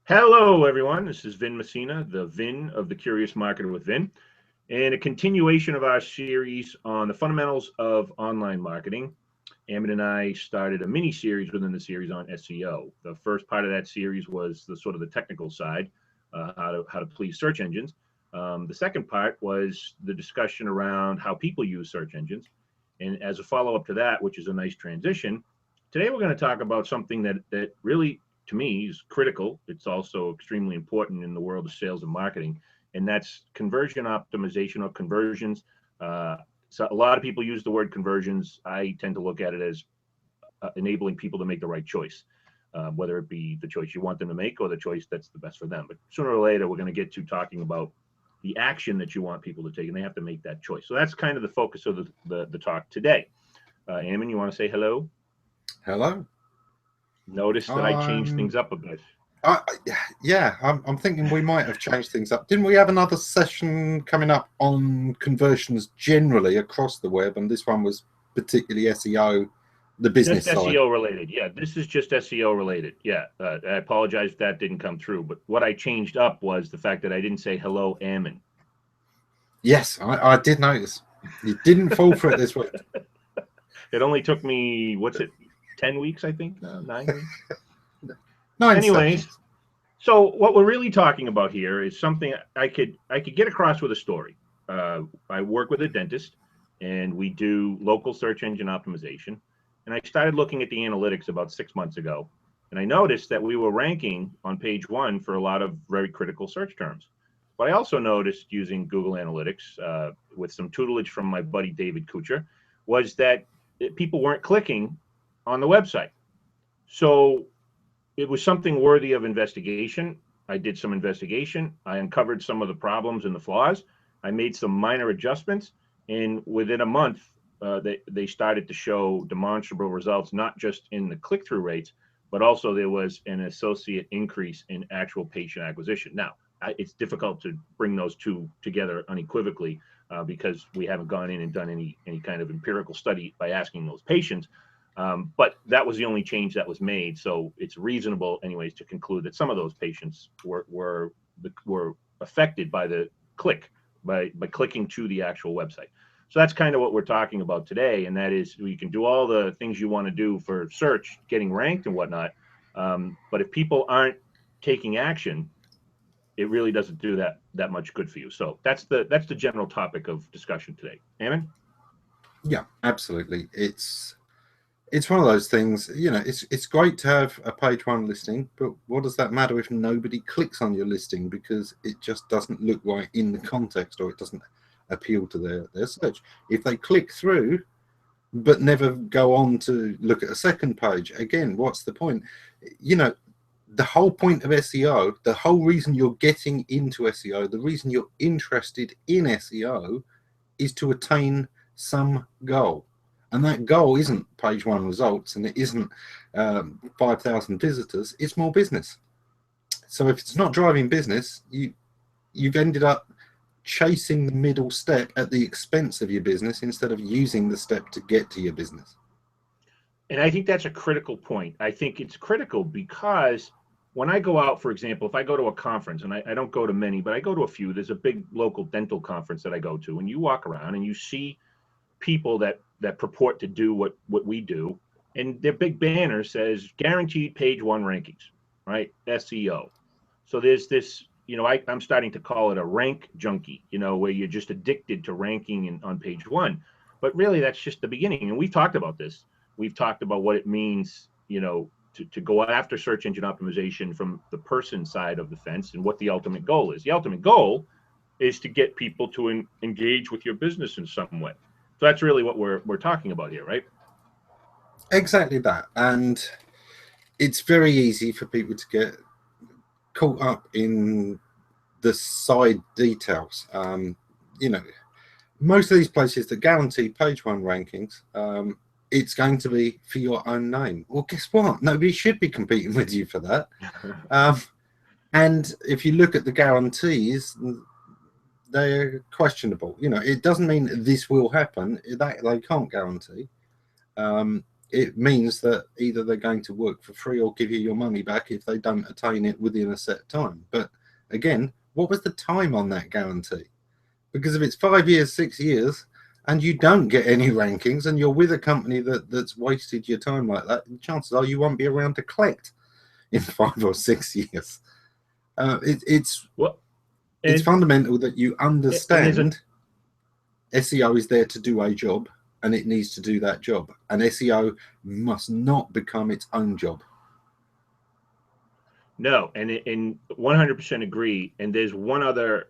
Hello, everyone. This is Vin Messina, the Vin of the Curious Marketer with Vin, and a continuation of our series on the fundamentals of online marketing. Ammon and I started a mini series within the series on SEO. The first part of that series was the sort of the technical side, how to please search engines. The second part was the discussion around how people use search engines. And as a follow-up to that, which is a nice transition, today we're going to talk about something that really, to me, is critical. It's also extremely important in the world of sales and marketing, and that's conversion optimization or conversions. So a lot of people use the word conversions. I tend to look at it as enabling people to make the right choice, whether it be the choice you want them to make or the choice that's the best for them. But sooner or later, we're going to get to talking about the action that you want people to take, and they have to make that choice. So that's kind of the focus of the talk today. Ammon, you want to say hello? Hello. Notice that I changed things up a bit. I'm thinking we might have changed things up. Didn't we have another session coming up on conversions generally across the web? And this one was particularly SEO, the business Just side. SEO related. Yeah, this is just SEO related. Yeah, I apologize if that didn't come through. But what I changed up was the fact that I didn't say hello, Ammon. Yes, I did notice. You didn't fall for it this week. It only took me, 10 weeks, I think? No, 9 weeks? 9 Anyways, sessions. so what we're really talking about here is something I could get across with a story. I work with a dentist, and we do local search engine optimization. And I started looking at the analytics about 6 months ago, and I noticed that we were ranking on page 1 for a lot of very critical search terms. But I also noticed, using Google Analytics with some tutelage from my buddy David Kuchar, was that people weren't clicking on the website. So it was something worthy of investigation. I did some investigation. I uncovered some of the problems and the flaws. I made some minor adjustments, and within a month, they started to show demonstrable results, not just in the click-through rates, but also there was an associate increase in actual patient acquisition. Now, it's difficult to bring those two together unequivocally because we haven't gone in and done any kind of empirical study by asking those patients. But that was the only change that was made. So it's reasonable, anyways, to conclude that some of those patients were affected by the click, by clicking to the actual website. So that's kind of what we're talking about today, and that is you can do all the things you want to do for search, getting ranked and whatnot, but if people aren't taking action, it really doesn't do that much good for you. So that's the general topic of discussion today. Ammon? Yeah, absolutely. It's one of those things, it's great to have a page 1 listing, but what does that matter if nobody clicks on your listing because it just doesn't look right in the context, or it doesn't appeal to their search? If they click through but never go on to look at a second page, again, what's the point? The whole point of SEO, the whole reason you're getting into SEO, the reason you're interested in SEO is to attain some goal. And that goal isn't page 1 results, and it isn't 5,000 visitors. It's more business. So if it's not driving business, you've ended up chasing the middle step at the expense of your business instead of using the step to get to your business. And I think that's a critical point. I think it's critical because when I go out, for example, if I go to a conference, and I don't go to many, but I go to a few, there's a big local dental conference that I go to, and you walk around and you see people that purport to do what we do, and their big banner says guaranteed page 1 rankings, right? SEO. So there's this, I'm starting to call it a rank junkie, where you're just addicted to ranking on page 1. But really, that's just the beginning. And we've talked about this. We've talked about what it means, to go after search engine optimization from the person side of the fence and what the ultimate goal is. The ultimate goal is to get people to engage with your business in some way. So that's really what we're talking about here, right? Exactly that. And it's very easy for people to get caught up in the side details. Most of these places that guarantee page 1 rankings, it's going to be for your own name. Well, guess what? Nobody should be competing with you for that. And if you look at the guarantees, they're questionable. It doesn't mean this will happen. That they can't guarantee. it means that either they're going to work for free or give you your money back if they don't attain it within a set time. But again, what was the time on that guarantee? Because if it's 5 years, 6 years, and you don't get any rankings, and you're with a company that's wasted your time like that, the chances are you won't be around to collect in 5 or 6 years. It's fundamental that you understand SEO is there to do a job, and it needs to do that job. And SEO must not become its own job. No, and 100% agree. And there's one other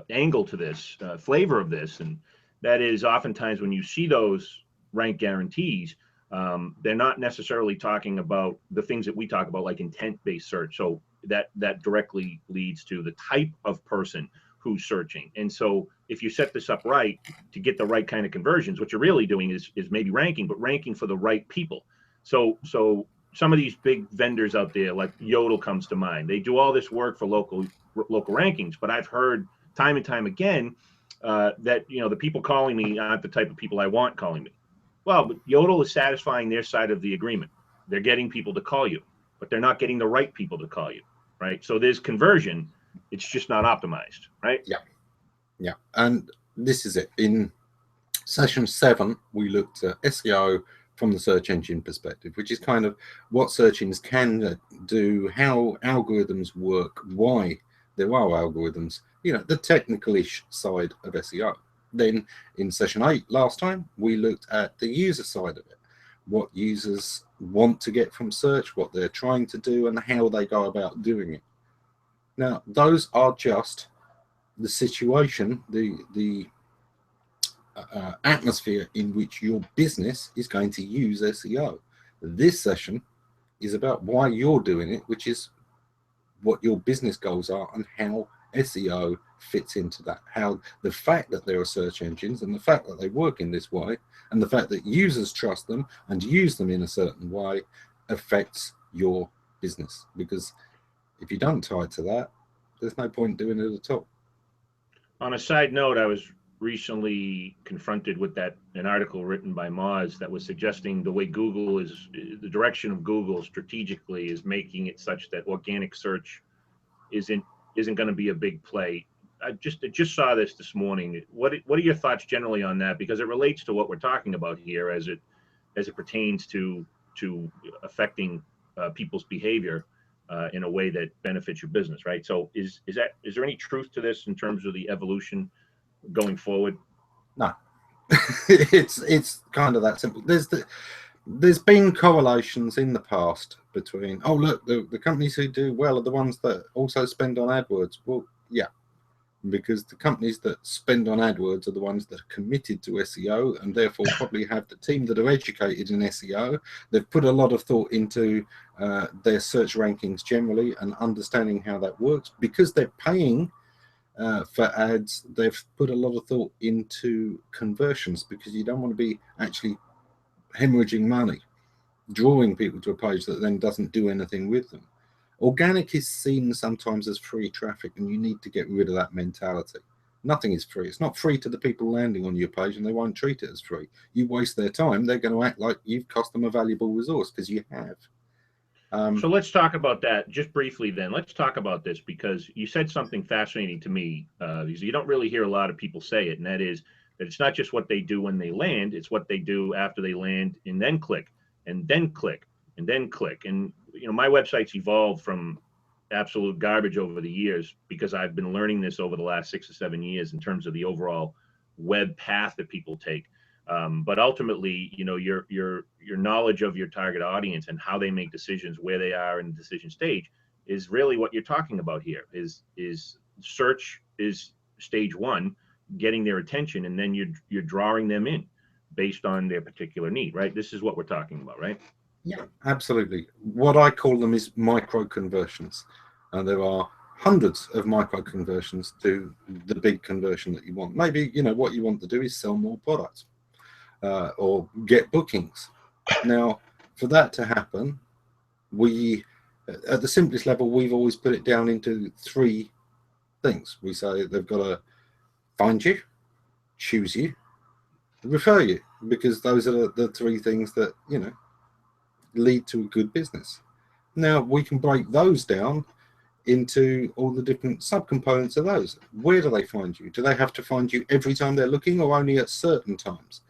angle to this, flavor of this, and that is oftentimes when you see those rank guarantees, they're not necessarily talking about the things that we talk about, like intent-based search. So that directly leads to the type of person who's searching. And so if you set this up right to get the right kind of conversions, what you're really doing is maybe ranking, but ranking for the right people. So some of these big vendors out there, like Yodel comes to mind, they do all this work for local rankings, but I've heard time and time again that, you know, the people calling me aren't the type of people I want calling me. Well, but Yodel is satisfying their side of the agreement. They're getting people to call you, but they're not getting the right people to call you, right? So there's conversion. It's just not optimized, right? Yeah. And this is it. In session 7, we looked at SEO from the search engine perspective, which is kind of what search engines can do, how algorithms work, why there are algorithms, you know, the technical-ish side of SEO. Then in session 8 last time, we looked at the user side of it, what users want to get from search, what they're trying to do, and how they go about doing it. Now, those are just the situation, the atmosphere in which your business is going to use SEO. This session is about why you're doing it, which is what your business goals are and how SEO fits into that. How the fact that there are search engines and the fact that they work in this way and the fact that users trust them and use them in a certain way affects your business. Because if you don't tie it to that, there's no point doing it at all. On a side note, I was recently confronted with an article written by Moz that was suggesting the way Google is, the direction of Google strategically is making it such that organic search isn't going to be a big play. I just saw this morning. What are your thoughts generally on that? Because it relates to what we're talking about here as it pertains to affecting people's behavior in a way that benefits your business, right? So is there any truth to this in terms of the evolution going forward? No. it's kind of that simple. There's been correlations in the past between, oh look, the companies who do well are the ones that also spend on AdWords. Well, yeah, because the companies that spend on AdWords are the ones that are committed to SEO and therefore probably have the team that are educated in SEO. They've put a lot of thought into their search rankings generally and understanding how that works. Because they're paying for ads, they've put a lot of thought into conversions, because you don't want to be actually hemorrhaging money, drawing people to a page that then doesn't do anything with them. Organic is seen sometimes as free traffic, and you need to get rid of that mentality. Nothing is free. It's not free to the people landing on your page, and they won't treat it as free. You waste their time, they're going to act like you've cost them a valuable resource, because you have. So let's talk about that just briefly then. Let's talk about this, because you said something fascinating to me, because you don't really hear a lot of people say it, and that is that it's not just what they do when they land, it's what they do after they land and then click, and then click, and then click. And, you know, my website's evolved from absolute garbage over the years because I've been learning this over the last 6 or 7 years in terms of the overall web path that people take. But ultimately, you know, your knowledge of your target audience and how they make decisions, where they are in the decision stage, is really what you're talking about here. Is search is stage one, getting their attention, and then you're drawing them in based on their particular need, right? This is what we're talking about, right? Yeah, absolutely. What I call them is micro conversions, and there are hundreds of micro conversions to the big conversion that you want. Maybe, you know, what you want to do is sell more products. Or get bookings. Now, for that to happen, we, at the simplest level, we've always put it down into 3 things. We say they've got to find you, choose you, refer you. because those are the three things that, you know, lead to a good business. Now we can break those down into all the different subcomponents of those. Where do they find you? Do they have to find you every time they're looking, or only at certain times?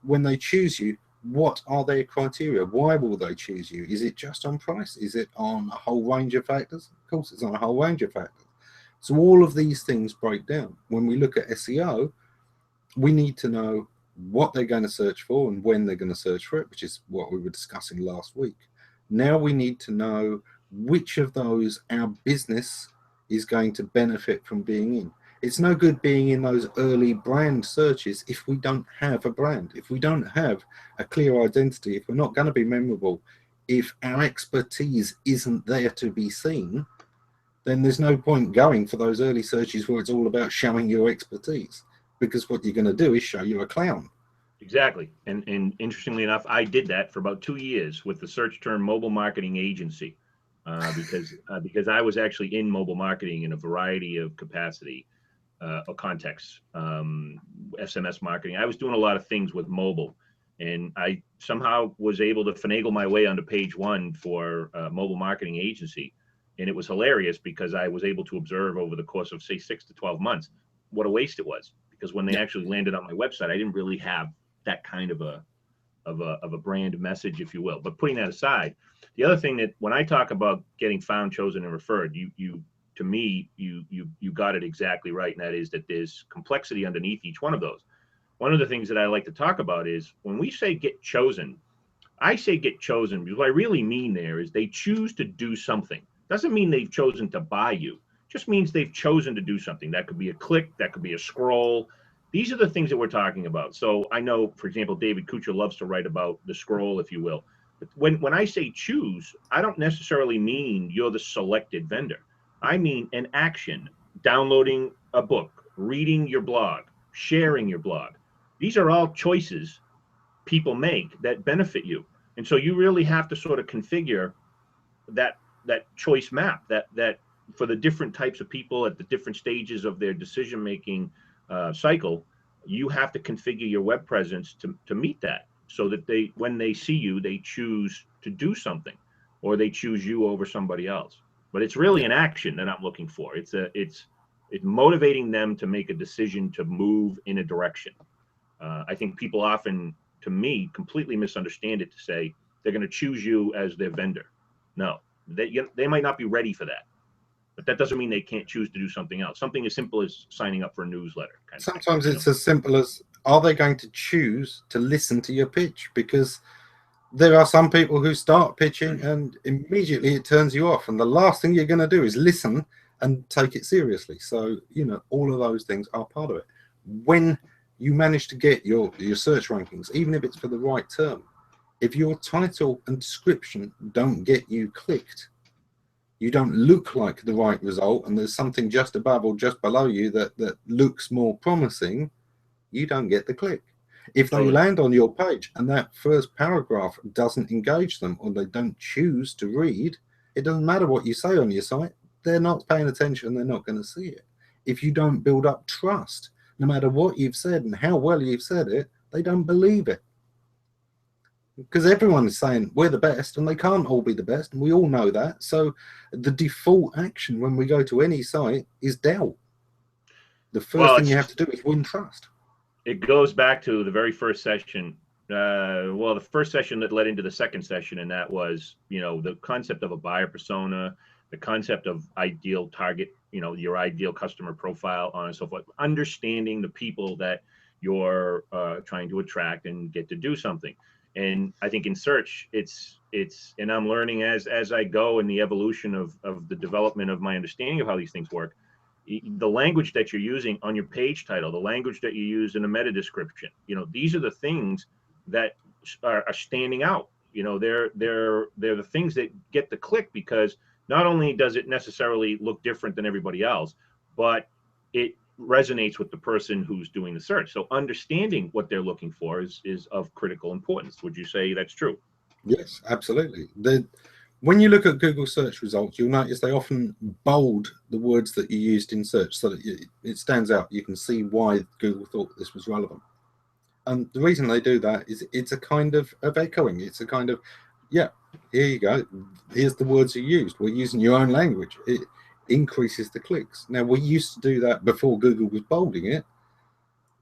When they choose you, what are their criteria? Why will they choose you? Is it just on price? Is it on a whole range of factors? Of course, it's on a whole range of factors. So all of these things break down. When we look at SEO, we need to know what they're going to search for and when they're going to search for it, which is what we were discussing last week. Now we need to know which of those our business is going to benefit from being in. It's no good being in those early brand searches if we don't have a brand, if we don't have a clear identity, if we're not going to be memorable, if our expertise isn't there to be seen, then there's no point going for those early searches where it's all about showing your expertise, because what you're going to do is show you a clown. Exactly. And interestingly enough, I did that for about 2 years with the search term mobile marketing agency, because I was actually in mobile marketing in a variety of capacity or contexts, SMS marketing. I was doing a lot of things with mobile, and I somehow was able to finagle my way onto page one for mobile marketing agency. And it was hilarious because I was able to observe over the course of, say, 6 to 12 months, what a waste it was. Because when they actually landed on my website, I didn't really have that kind of a brand message, if you will. But putting that aside, the other thing that when I talk about getting found, chosen, and referred, you got it exactly right, and that is that there's complexity underneath each one of those. One of the things that I like to talk about is when we say get chosen, I say get chosen because what I really mean there is they choose to do something. Doesn't mean they've chosen to buy you. Just means they've chosen to do something. That could be a click, that could be a scroll. These are the things that we're talking about. So I know, for example, David Kuchar loves to write about the scroll, if you will. But when I say choose, I don't necessarily mean you're the selected vendor. I mean an action, downloading a book, reading your blog, sharing your blog. These are all choices people make that benefit you. And so you really have to sort of configure that choice map that for the different types of people at the different stages of their decision making cycle. You have to configure your web presence to meet that, so that they, when they see you, they choose to do something, or they choose you over somebody else. But it's really an action that I'm looking for. It's motivating them to make a decision to move in a direction. I think people often, to me, completely misunderstand it to say they're going to choose you as their vendor. No, they might not be ready for that, but that doesn't mean they can't choose to do something else. Something as simple as signing up for a newsletter. Sometimes it's as simple as, are they going to choose to listen to your pitch? Because there are some people who start pitching and immediately it turns you off, and the last thing you're going to do is listen and take it seriously. So, you know, all of those things are part of it. When you manage to get your search rankings, even if it's for the right term, if your title and description don't get you clicked, you don't look like the right result, and there's something just above or just below you that looks more promising, you don't get the click. If they land on your page and that first paragraph doesn't engage them, or they don't choose to read, it doesn't matter what you say on your site. They're not paying attention. They're not going to see it. If you don't build up trust, no matter what you've said and how well you've said it, they don't believe it. Because everyone is saying we're the best, and they can't all be the best, and we all know that. So the default action when we go to any site is doubt. The first thing you have to do is win trust. It goes back to the very first session. The first session that led into the second session, and that was, you know, the concept of a buyer persona, the concept of ideal target, you know, your ideal customer profile, on and so forth. Understanding the people that you're trying to attract and get to do something. And I think in search, it's, and I'm learning as I go in the evolution of the development of my understanding of how these things work. The language that you're using on your page title, the language that you use in a meta description, you know, these are the things that are standing out. You know, they're the things that get the click, because not only does it necessarily look different than everybody else, but it resonates with the person who's doing the search. So understanding what they're looking for is of critical importance. Would you say that's true? Yes, absolutely. When you look at Google search results, you'll notice they often bold the words that you used in search so that it stands out. You can see why Google thought this was relevant. And the reason they do that is it's a kind of echoing. It's a kind of, yeah, here you go. Here's the words you used. We're using your own language. It increases the clicks. Now, we used to do that before Google was bolding it.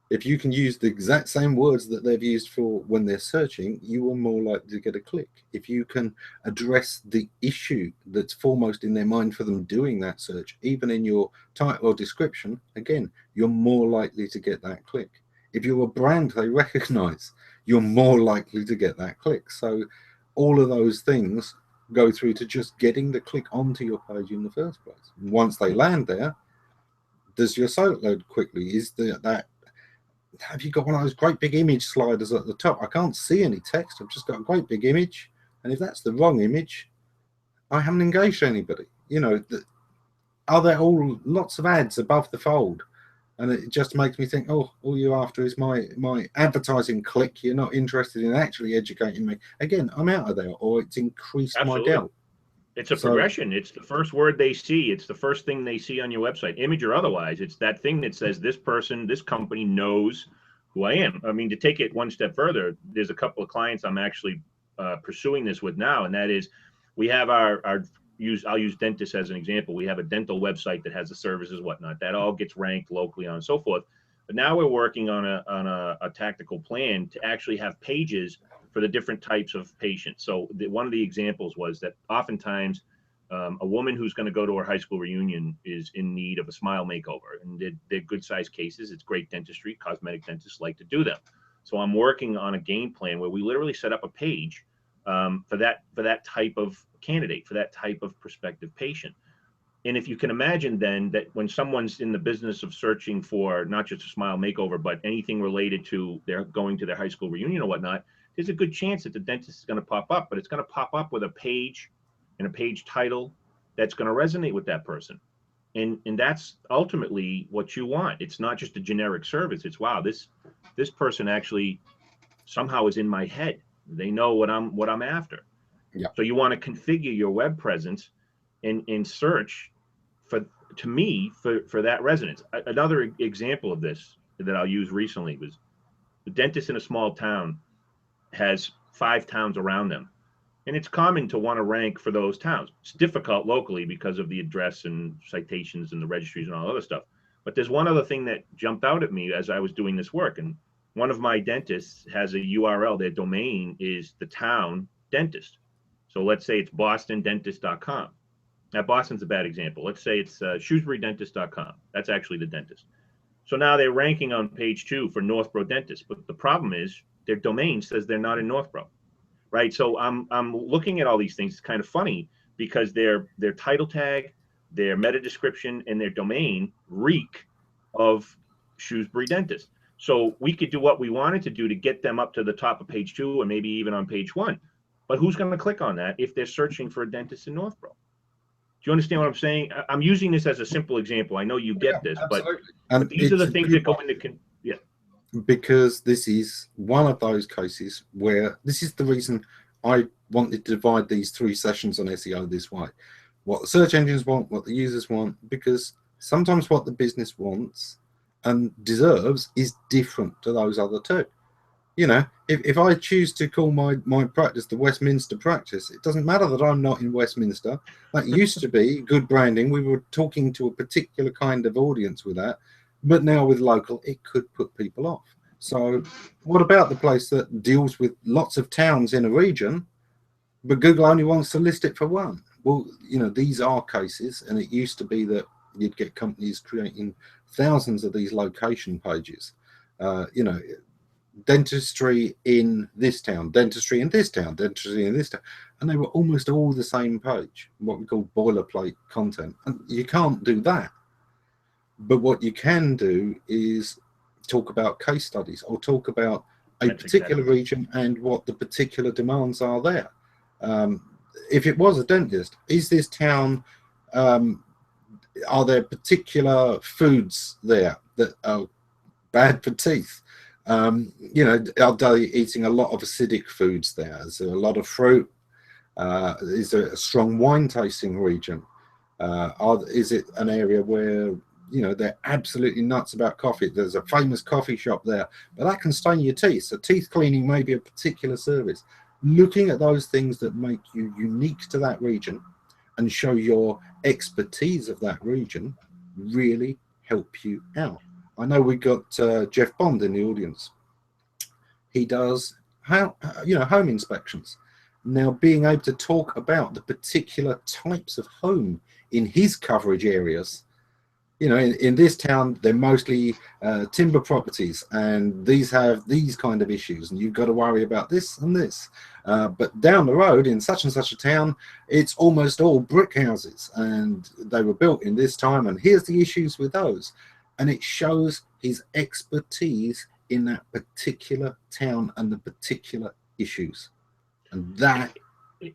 If you can use the exact same words that they've used for when they're searching, you are more likely to get a click. If you can address the issue that's foremost in their mind for them doing that search, even in your title or description, again, you're more likely to get that click. If you're a brand they recognize, you're more likely to get that click. So all of those things go through to just getting the click onto your page in the first place. Once they land there, does your site load quickly? Is that have you got one of those great big image sliders at the top? I can't see any text. I've just got a great big image. And if that's the wrong image, I haven't engaged anybody. You know, are there all lots of ads above the fold? And it just makes me think, oh, all you're after is my advertising click. You're not interested in actually educating me. Again, I'm out of there, or it's increased Absolutely. my doubt. It's a progression. It's the first word they see. It's the first thing they see on your website, image or otherwise. It's that thing that says this person, this company knows who I am. I mean, to take it one step further, there's a couple of clients I'm actually pursuing this with now, and that is we have I'll use dentists as an example. We have a dental website that has the services, whatnot. That all gets ranked locally on and so forth. But now we're working on a tactical plan to actually have pages for the different types of patients. So one of the examples was that oftentimes a woman who's going to go to her high school reunion is in need of a smile makeover, and they're good sized cases. It's great dentistry. Cosmetic dentists like to do them. So I'm working on a game plan where we literally set up a page for that type of candidate, for that type of prospective patient. And if you can imagine then that when someone's in the business of searching for not just a smile makeover, but anything related to their going to their high school reunion or whatnot, there's a good chance that the dentist is going to pop up, but it's going to pop up with a page and a page title that's going to resonate with that person. And that's ultimately what you want. It's not just a generic service. It's, wow, this person actually somehow is in my head. They know what I'm after. Yeah. So you want to configure your web presence and search for that resonance. Another example of this that I'll use recently was the dentist in a small town has 5 towns around them. And it's common to want to rank for those towns. It's difficult locally because of the address and citations and the registries and all other stuff. But there's one other thing that jumped out at me as I was doing this work. And one of my dentists has a URL. Their domain is the town dentist. So let's say it's bostondentist.com. Now, Boston's a bad example. Let's say it's shrewsburydentist.com. That's actually the dentist. So now they're ranking on page 2 for Northborough dentist. But the problem is their domain says they're not in Northborough. Right. So I'm looking at all these things. It's kind of funny because their title tag, their meta description, and their domain reek of Shrewsbury Dentist. So we could do what we wanted to do to get them up to the top of page 2 or maybe even on page 1. But who's going to click on that if they're searching for a dentist in Northborough? Do you understand what I'm saying? I'm using this as a simple example. I know you get this, but these are the things that go into because this is one of those cases where this is the reason I wanted to divide these 3 sessions on SEO this way. What the search engines want, what the users want, because sometimes what the business wants and deserves is different to those other 2. You know, if I choose to call my practice the Westminster practice, it doesn't matter that I'm not in Westminster. That used to be good branding. We were talking to a particular kind of audience with that. But now with local, it could put people off. So what about the place that deals with lots of towns in a region, but Google only wants to list it for 1? Well, you know, these are cases, and it used to be that you'd get companies creating thousands of these location pages. You know, dentistry in this town, dentistry in this town, dentistry in this town. And they were almost all the same page, what we call boilerplate content. And you can't do that. But what you can do is talk about case studies or talk about a particular region and what the particular demands are there. If it was a dentist, is this town, are there particular foods there that are bad for teeth? You know, are they eating a lot of acidic foods there? Is there a lot of fruit? Is there a strong wine tasting region? Is it an area where they're absolutely nuts about coffee. There's a famous coffee shop there, but that can stain your teeth. So teeth cleaning may be a particular service. Looking at those things that make you unique to that region and show your expertise of that region really help you out. I know we got Jeff Bond in the audience. He does home inspections. Now, being able to talk about the particular types of home in his coverage areas, in this town, they're mostly timber properties, and these have these kind of issues, and you've got to worry about this and this. But down the road in such and such a town, it's almost all brick houses, and they were built in this time, and here's the issues with those. And it shows his expertise in that particular town and the particular issues. And that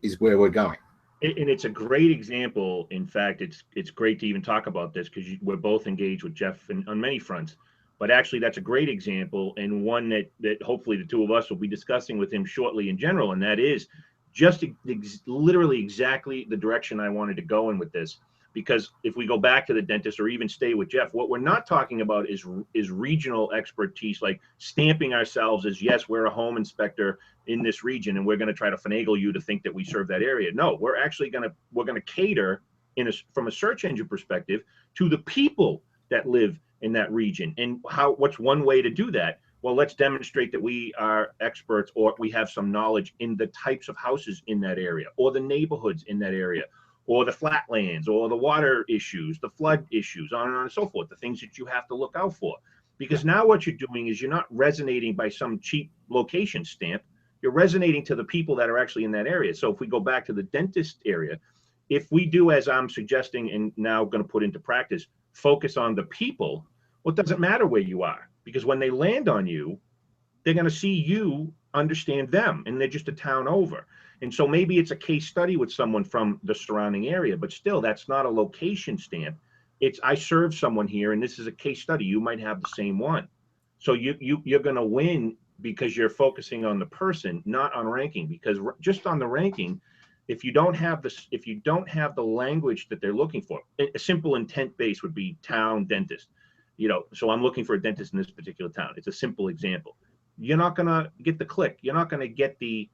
is where we're going. And it's a great example. In fact, it's great to even talk about this because we're both engaged with Jeff on many fronts. But actually, that's a great example, and one that hopefully the two of us will be discussing with him shortly in general. And that is just literally exactly the direction I wanted to go in with this. Because if we go back to the dentist or even stay with Jeff, what we're not talking about is regional expertise, like stamping ourselves as, yes, we're a home inspector in this region and we're going to try to finagle you to think that we serve that area. No, we're actually going to cater from a search engine perspective to the people that live in that region. And what's one way to do that? Well, let's demonstrate that we are experts, or we have some knowledge in the types of houses in that area, or the neighborhoods in that area, or the flatlands, or the water issues, the flood issues, on and so forth, the things that you have to look out for. Because now what you're doing is you're not resonating by some cheap location stamp. You're resonating to the people that are actually in that area. So if we go back to the dentist area, if we do as I'm suggesting and now going to put into practice, focus on the people, well, it doesn't matter where you are, because when they land on you, they're going to see you understand them, and they're just a town over. And so maybe it's a case study with someone from the surrounding area, but still, that's not a location stamp. It's, I serve someone here, and this is a case study. You might have the same one. So you're going to win because you're focusing on the person, not on ranking. Because just on the ranking, if you don't have the language that they're looking for, a simple intent base would be town dentist. So I'm looking for a dentist in this particular town. It's a simple example. You're not going to get the click. You're not going to get the,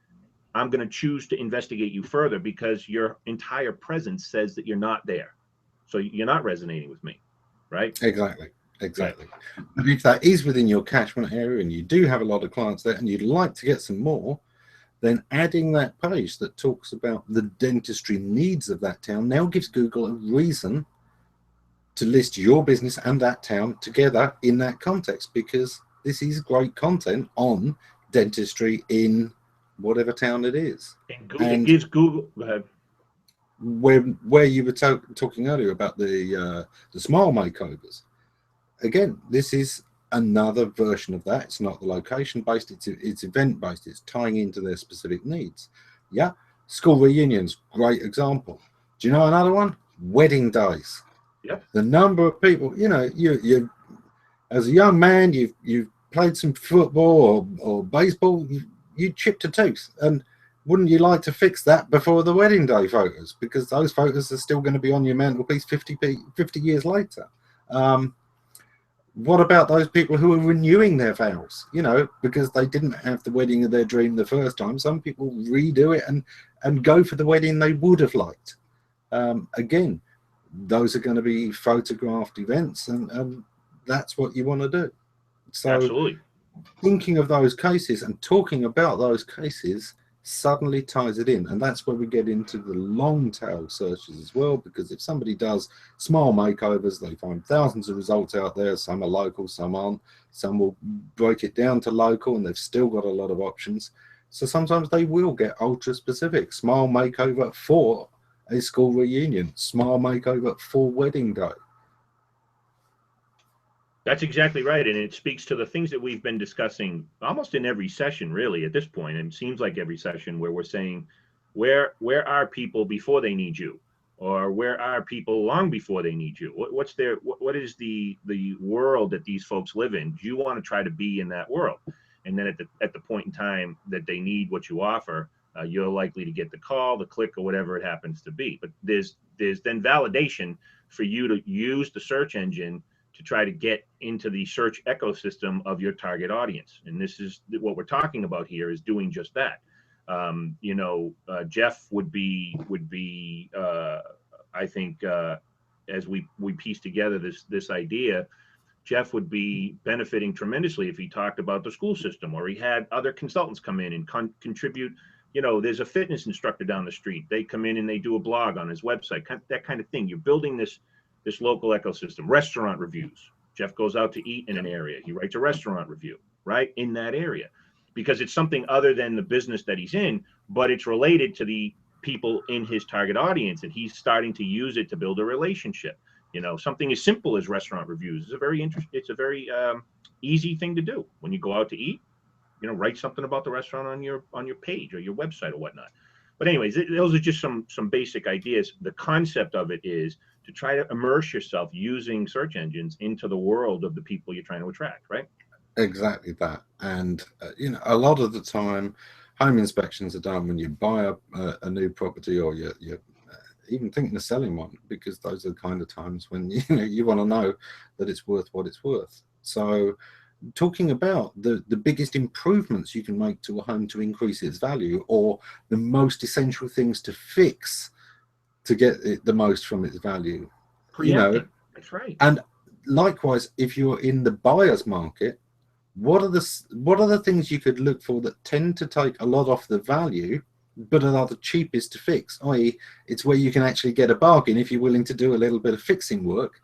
I'm going to choose to investigate you further, because your entire presence says that you're not there. So you're not resonating with me, right? Exactly. But if that is within your catchment area and you do have a lot of clients there and you'd like to get some more, then adding that page that talks about the dentistry needs of that town now gives Google a reason to list your business and that town together in that context, because this is great content on dentistry in whatever town it is. And it gives Google, go ahead. Where you were talking earlier about the smile makeovers, again, this is another version of that. It's not the location based, it's event based. It's tying into their specific needs. Yeah, school reunions, great example. Do you know another one? Wedding days. Yep. The number of people, you as a young man, you've played some football or baseball, you chipped a tooth, and wouldn't you like to fix that before the wedding day photos? Because those photos are still going to be on your mantelpiece 50 years later. What about those people who are renewing their vows, because they didn't have the wedding of their dream the first time? Some people redo it and go for the wedding they would have liked. Again, those are going to be photographed events, and that's what you want to do. So absolutely, thinking of those cases and talking about those cases suddenly ties it in, and that's where we get into the long tail searches as well, because if somebody does smile makeovers, they find thousands of results out there. Some are local, some aren't. Some will break it down to local, and they've still got a lot of options. So sometimes they will get ultra specific. Smile makeover for a school reunion, smile makeover for wedding day. That's exactly right. And it speaks to the things that we've been discussing almost in every session, really, at this point. And it seems like every session where we're saying, where are people before they need you? Or where are people long before they need you? What is the world that these folks live in? Do you want to try to be in that world? And then at the point in time that they need what you offer, you're likely to get the call, the click, or whatever it happens to be. But there's then validation for you to use the search engine to try to get into the search ecosystem of your target audience. And this is what we're talking about here, is doing just that. Jeff would be I think, as we piece together this idea, Jeff would be benefiting tremendously if he talked about the school system, or he had other consultants come in and contribute. There's a fitness instructor down the street. They come in and they do a blog on his website, that kind of thing. You're building this local ecosystem. Restaurant reviews. Jeff goes out to eat in an area. He writes a restaurant review, right, in that area, because it's something other than the business that he's in, but it's related to the people in his target audience, and he's starting to use it to build a relationship. Something as simple as restaurant reviews is a very easy thing to do. When you go out to eat, write something about the restaurant on your page or your website or whatnot. But anyways, those are just some basic ideas. The concept of it is to try to immerse yourself using search engines into the world of the people you're trying to attract, right? Exactly that. And a lot of the time, home inspections are done when you buy a new property, or you're even thinking of selling one, because those are the kind of times when you want to know that it's worth what it's worth. So talking about the biggest improvements you can make to a home to increase its value, or the most essential things to fix to get it the most from its value. Preempting. That's right. And likewise, if you're in the buyer's market, what are the things you could look for that tend to take a lot off the value, but are the cheapest to fix? I.e., it's where you can actually get a bargain if you're willing to do a little bit of fixing work.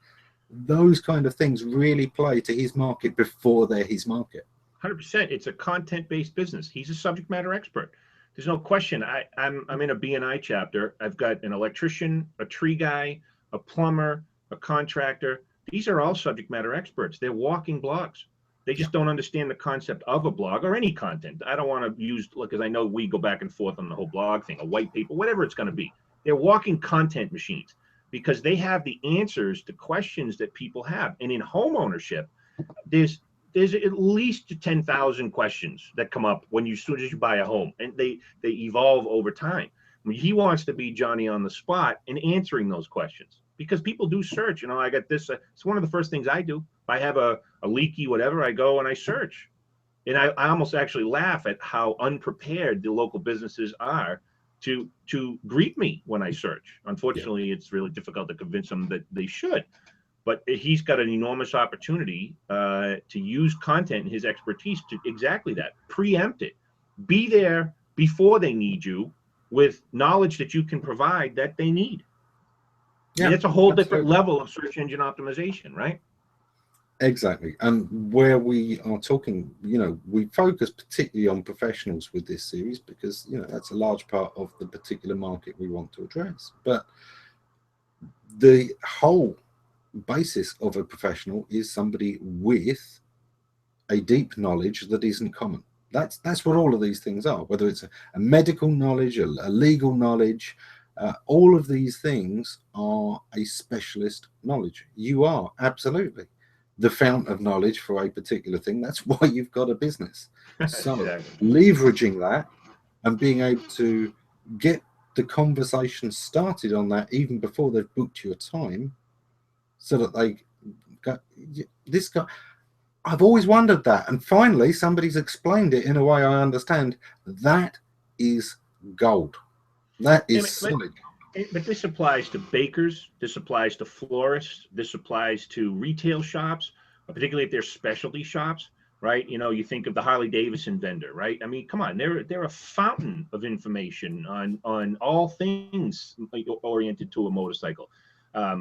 Those kind of things really play to his market before they're his market. 100%. It's a content-based business. He's a subject matter expert. There's no question. I'm in a B&I chapter. I've got an electrician, a tree guy, a plumber, a contractor. These are all subject matter experts. They're walking blogs. They just don't understand the concept of a blog or any content. I don't want to use, because I know we go back and forth on the whole blog thing, a white paper, whatever it's going to be. They're walking content machines, because they have the answers to questions that people have. And in home ownership, there's at least 10,000 questions that come up as soon as you buy a home, and they evolve over time. He wants to be Johnny on the spot in answering those questions, because people do search. I got this. It's one of the first things I do. If I have a leaky whatever, I go and I search. And I almost actually laugh at how unprepared the local businesses are to greet me when I search. Unfortunately, It's really difficult to convince them that they should. But he's got an enormous opportunity to use content and his expertise to exactly that. Preempt it. Be there before they need you with knowledge that you can provide that they need. Yeah, it's a whole different level of search engine optimization, right? Exactly. And where we are talking, we focus particularly on professionals with this series, because, that's a large part of the particular market we want to address. But the whole basis of a professional is somebody with a deep knowledge that isn't common. That's what all of these things are, whether it's a medical knowledge, a legal knowledge. All of these things are a specialist knowledge. You are absolutely the fountain of knowledge for a particular thing. That's why you've got a business. So Exactly. leveraging that and being able to get the conversation started on that even before they've booked your time, so that they go, this guy, I've always wondered that. And finally, somebody's explained it in a way I understand. That is gold. That is solid. But this applies to bakers. This applies to florists. This applies to retail shops, particularly if they're specialty shops, right? You think of the Harley Davidson vendor, right? I mean, come on, they're a fountain of information on all things oriented to a motorcycle.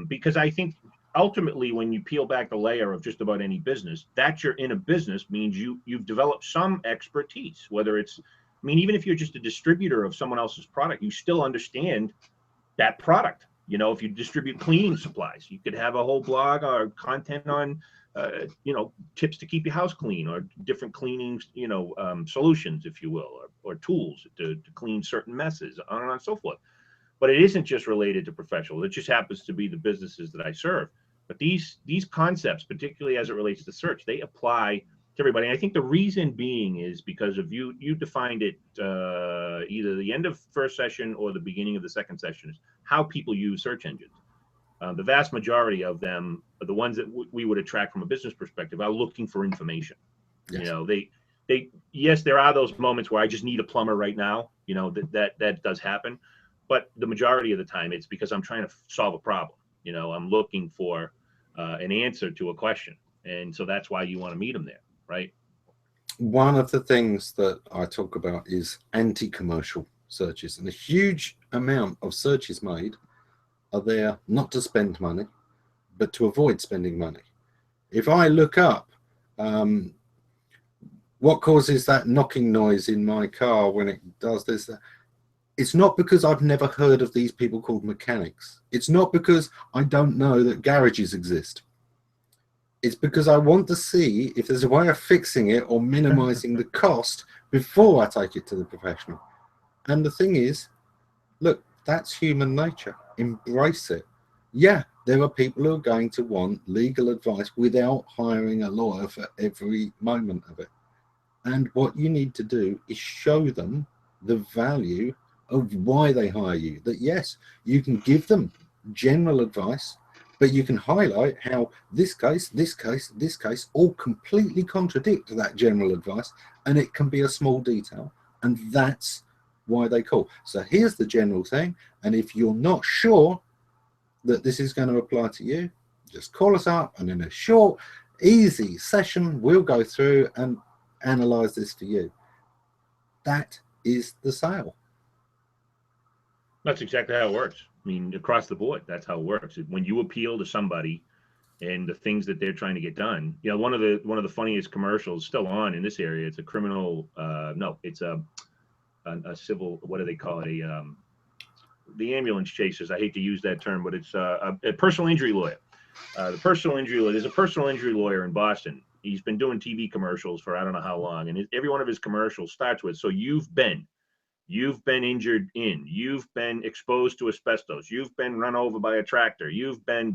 Because I think ultimately, when you peel back the layer of just about any business, that you're in a business means you've developed some expertise, whether it's, even if you're just a distributor of someone else's product, you still understand that product. If you distribute cleaning supplies, you could have a whole blog or content on, tips to keep your house clean, or different cleaning, solutions, if you will, or tools to clean certain messes, on and so forth. But it isn't just related to professionals. It just happens to be the businesses that I serve. But these concepts, particularly as it relates to search, they apply to everybody. And I think the reason being is because of you defined it either the end of first session or the beginning of the second session, is how people use search engines. The vast majority of them, the ones that we would attract from a business perspective, are looking for information. Yes. You know, yes, there are those moments where I just need a plumber right now. You know, that does happen, but the majority of the time it's because I'm trying to solve a problem. You know, I'm looking for an answer to a question, and so that's why you want to meet them there, right? One of the things that I talk about is anti-commercial searches, and a huge amount of searches made are there not to spend money, but to avoid spending money. If I look up what causes that knocking noise in my car when it does this, it's not because I've never heard of these people called mechanics. It's not because I don't know that garages exist. It's because I want to see if there's a way of fixing it or minimizing the cost before I take it to the professional. And the thing is, look, that's human nature. Embrace it. Yeah, there are people who are going to want legal advice without hiring a lawyer for every moment of it. And what you need to do is show them the value of why they hire you. That yes, you can give them general advice, but you can highlight how this case, this case, this case all completely contradict that general advice, and it can be a small detail, and that's why they call. So here's the general thing, and if you're not sure that this is going to apply to you, just call us up, and in a short, easy session, we'll go through and analyze this for you. That is the sale. That's exactly how it works. I mean, across the board, that's how it works. When you appeal to somebody and the things that they're trying to get done, you know, one of the funniest commercials still on in this area. It's a criminal. No, it's a civil. What do they call it? The ambulance chasers. I hate to use that term, but it's a personal injury lawyer. The personal injury lawyer. There's a personal injury lawyer in Boston. He's been doing TV commercials for I don't know how long, and every one of his commercials starts with, "So you've been injured you've been exposed to asbestos, you've been run over by a tractor, you've been,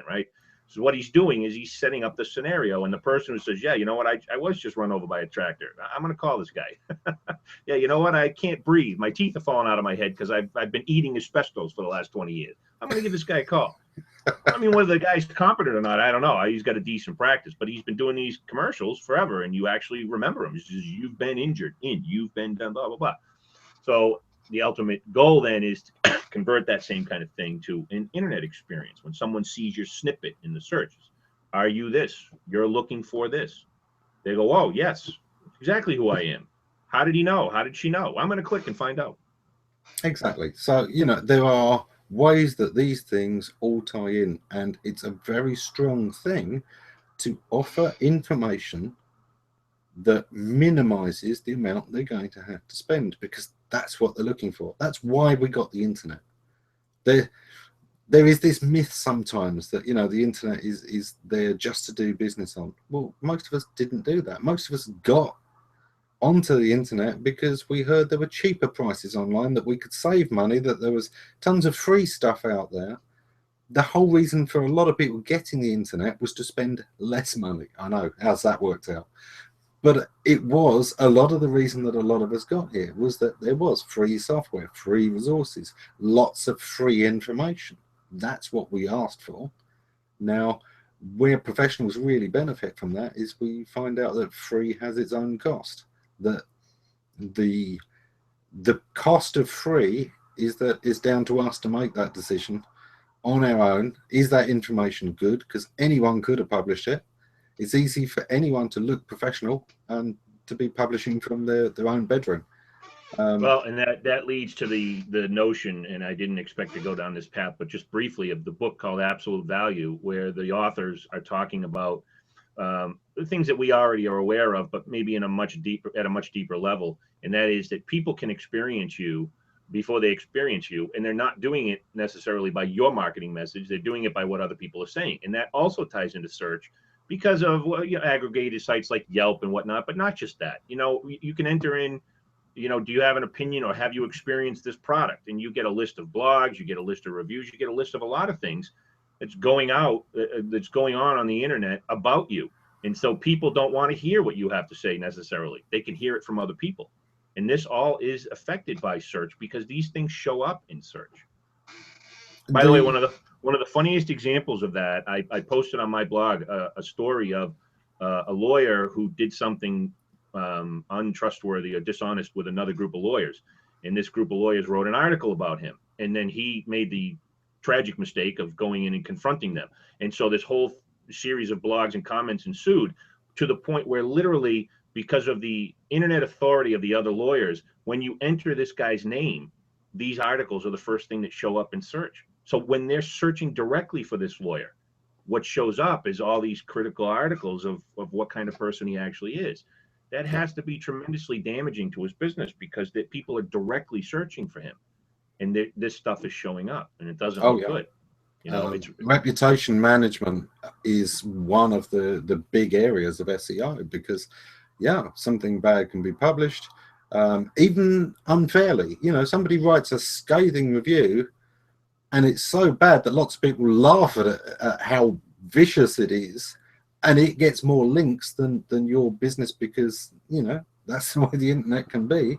right?" So what he's doing is he's setting up the scenario, and the person who says, "Yeah, you know what, I was just run over by a tractor. I'm going to call this guy." "Yeah, you know what, I can't breathe. My teeth are falling out of my head because I've been eating asbestos for the last 20 years. I'm going to give this guy a call." I mean, whether the guy's competent or not, I don't know. He's got a decent practice, but he's been doing these commercials forever, and you actually remember him. It's just, "You've been injured you've been done, blah, blah, blah." So the ultimate goal then is to convert that same kind of thing to an internet experience. When someone sees your snippet in the searches, "Are you this? You're looking for this?" They go, "Oh, yes, exactly who I am. How did he know? How did she know? I'm going to click and find out." Exactly. So, you know, there are ways that these things all tie in, and it's a very strong thing to offer information that minimizes the amount they're going to have to spend, because that's what they're looking for. That's why we got the internet. There is this myth sometimes that, you know, the internet is there just to do business on. Well, most of us didn't do that. Most of us got onto the internet because we heard there were cheaper prices online, that we could save money, that there was tons of free stuff out there. The whole reason for a lot of people getting the internet was to spend less money. I know, how's that worked out? But it was a lot of the reason that a lot of us got here was that there was free software, free resources, lots of free information. That's what we asked for. Now, where professionals really benefit from that is we find out that free has its own cost. That the cost of free is down to us to make that decision on our own. Is that information good? Because anyone could have published it. It's easy for anyone to look professional and to be publishing from their own bedroom. Well, and that leads to the notion, and I didn't expect to go down this path, but just briefly, of the book called Absolute Value, where the authors are talking about the things that we already are aware of, but maybe at a much deeper level. And that is that people can experience you before they experience you, and they're not doing it necessarily by your marketing message. They're doing it by what other people are saying. And that also ties into search because of, well, you know, aggregated sites like Yelp and whatnot, but not just that. You know, you can enter in, you know, do you have an opinion or have you experienced this product? And you get a list of blogs, you get a list of reviews, you get a list of a lot of things that's going out, that's going on the internet about you. And so people don't want to hear what you have to say necessarily. They can hear it from other people. And this all is affected by search because these things show up in search. By the way, one of one of the funniest examples of that, I posted on my blog a story of a lawyer who did something untrustworthy or dishonest with another group of lawyers. And this group of lawyers wrote an article about him. And then he made the tragic mistake of going in and confronting them. And so this whole series of blogs and comments ensued, to the point where literally, because of the internet authority of the other lawyers, when you enter this guy's name, these articles are the first thing that show up in search. So when they're searching directly for this lawyer, what shows up is all these critical articles of what kind of person he actually is. That has to be tremendously damaging to his business, because that people are directly searching for him, and this stuff is showing up, and it doesn't look good. You know, it's reputation management is one of the big areas of SEO, because something bad can be published, even unfairly. You know, somebody writes a scathing review and it's so bad that lots of people laugh at how vicious it is, and it gets more links than your business, because, you know, that's the way the internet can be.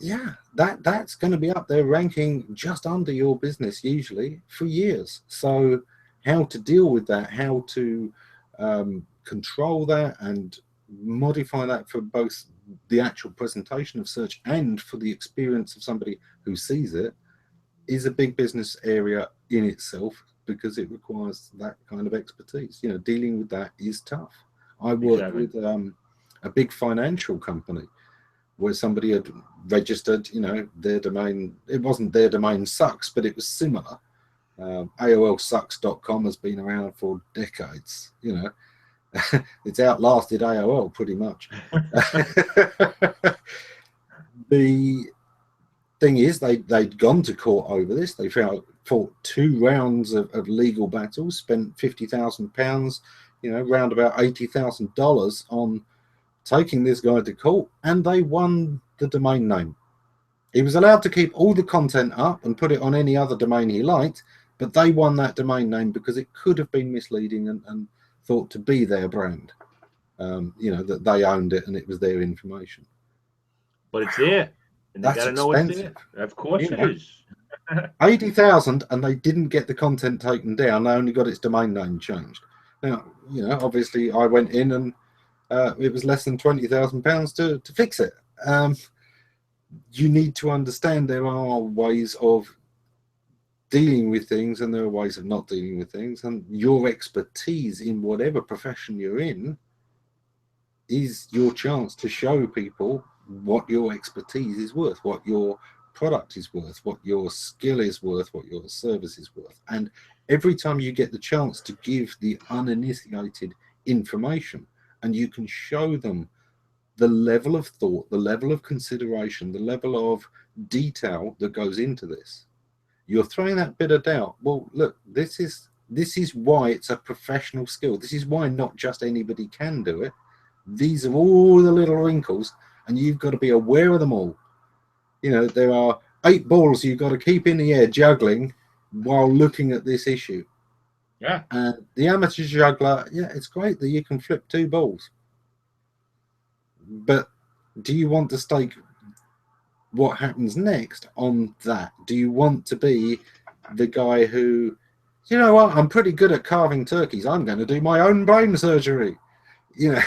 Yeah, that's going to be up there ranking just under your business usually for years. So how to deal with that, how to control that and modify that for both the actual presentation of search and for the experience of somebody who sees it, is a big business area in itself, because it requires that kind of expertise. You know, dealing with that is tough. I worked with a big financial company where somebody had registered, you know, their domain. It wasn't their domain sucks, but it was similar. AOLsucks.com has been around for decades. You know, it's outlasted AOL pretty much. The thing is, they'd gone to court over this. They fought 2 rounds of legal battles, spent £50,000, you know, round about $80,000 on taking this guy to court, and they won the domain name. He was allowed to keep all the content up and put it on any other domain he liked, but they won that domain name because it could have been misleading and thought to be their brand. You know, that they owned it and it was their information. But it's there, and they got to know it's there. Of course it is. 80,000, and they didn't get the content taken down. They only got its domain name changed. Now, you know, obviously I went in and it was less than £20,000 to fix it. You need to understand there are ways of dealing with things and there are ways of not dealing with things, and your expertise in whatever profession you're in is your chance to show people what your expertise is worth, what your product is worth, what your skill is worth, what your service is worth. And every time you get the chance to give the uninitiated information, and you can show them the level of thought, the level of consideration, the level of detail that goes into this, you're throwing that bit of doubt. Well, look, this is why it's a professional skill. This is why not just anybody can do it. These are all the little wrinkles, and you've got to be aware of them all. You know, there are 8 balls you've got to keep in the air juggling while looking at this issue. Yeah. And the amateur juggler, it's great that you can flip 2 balls. But do you want to stake what happens next on that? Do you want to be the guy who, you know what, I'm pretty good at carving turkeys, I'm going to do my own brain surgery? You know,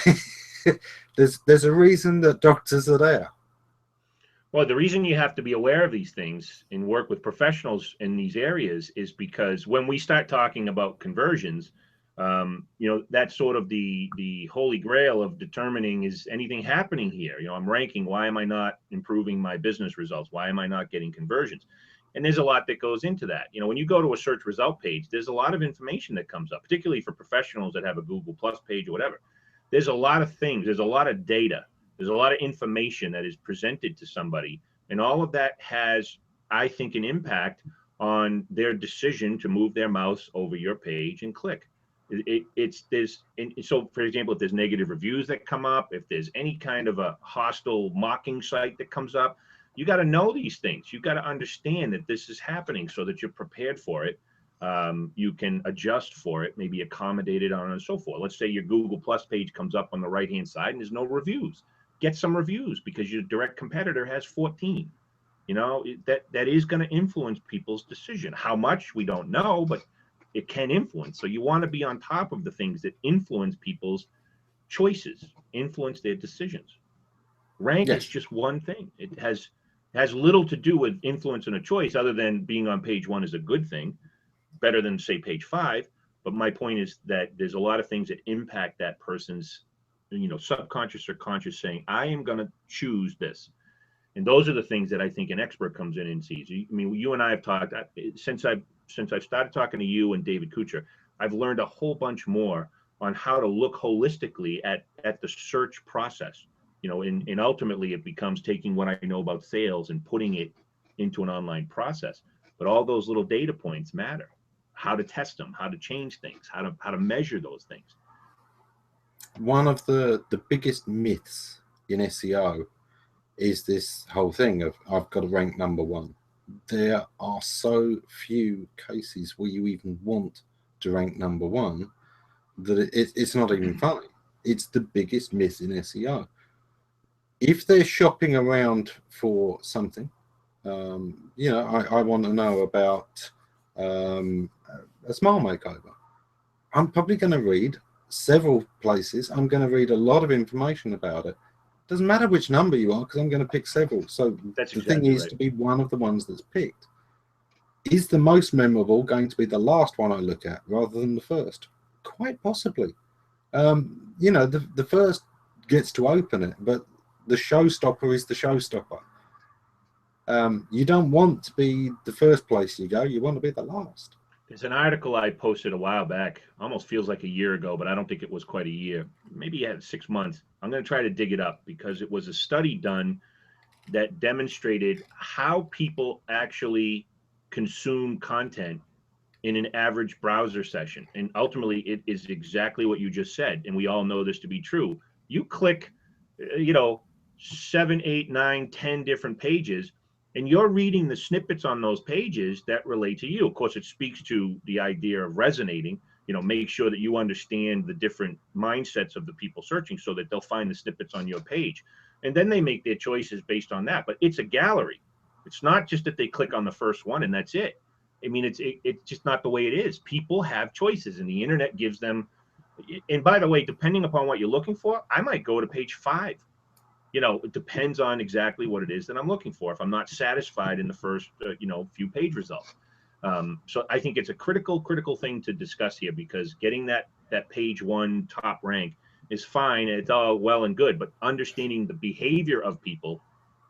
there's a reason that doctors are there. Well, the reason you have to be aware of these things and work with professionals in these areas is because when we start talking about conversions, you know, that's sort of the holy grail of determining, is anything happening here? You know, I'm ranking. Why am I not improving my business results? Why am I not getting conversions? And there's a lot that goes into that. You know, when you go to a search result page, there's a lot of information that comes up, particularly for professionals that have a Google Plus page or whatever. There's a lot of things. There's a lot of data. There's a lot of information that is presented to somebody, and all of that has, I think, an impact on their decision to move their mouse over your page and click. So, for example, if there's negative reviews that come up, if there's any kind of a hostile mocking site that comes up, you got to know these things. You got to understand that this is happening so that you're prepared for it. You can adjust for it, maybe accommodate it on and so forth. Let's say your Google Plus page comes up on the right-hand side and there's no reviews. Get some reviews, because your direct competitor has 14. that is going to influence people's decision. How much, we don't know, but it can influence. So you want to be on top of the things that influence people's choices, influence their decisions. Rank is Yes. just one thing. It has little to do with influencing a choice, other than being on page one is a good thing, better than say page five. But my point is that there's a lot of things that impact that person's, subconscious or conscious, saying, I am going to choose this. And those are the things that I think an expert comes in and sees. I mean, you and I have talked since I've started talking to you and David Kuchar. I've learned a whole bunch more on how to look holistically at the search process. And ultimately it becomes taking what I know about sales and putting it into an online process. But all those little data points matter. How to test them, how to change things, how to measure those things. One of the biggest myths in SEO is this whole thing of I've got to rank number one. There are so few cases where you even want to rank number one that it's not even funny. It's the biggest myth in SEO. If they're shopping around for something, I want to know about a smile makeover. I'm probably going to read several places. I'm going to read a lot of information about it. Doesn't matter which number you are, because I'm going to pick several. So That's the exactly thing is right. to be one of the ones that's picked. Is the most memorable going to be the last one I look at rather than the first? Quite possibly. The first gets to open it, but the showstopper is the showstopper. You don't want to be the first place you go. You want to be the last. There's an article I posted a while back, almost feels like a year ago, but I don't think it was quite a year. Maybe you had 6 months. I'm going to try to dig it up because it was a study done that demonstrated how people actually consume content in an average browser session. And ultimately, it is exactly what you just said. And we all know this to be true. You click, 7, 8, 9, 10 different pages, and you're reading the snippets on those pages that relate to you. Of course, it speaks to the idea of resonating. Make sure that you understand the different mindsets of the people searching so that they'll find the snippets on your page. And then they make their choices based on that. But it's a gallery. It's not just that they click on the first one and that's it. I mean, it's just not the way it is. People have choices, and the internet gives them. And by the way, depending upon what you're looking for, I might go to page 5. It depends on exactly what it is that I'm looking for. If I'm not satisfied in the first, few page results. So I think it's a critical thing to discuss here, because getting that page one top rank is fine. It's all well and good, but understanding the behavior of people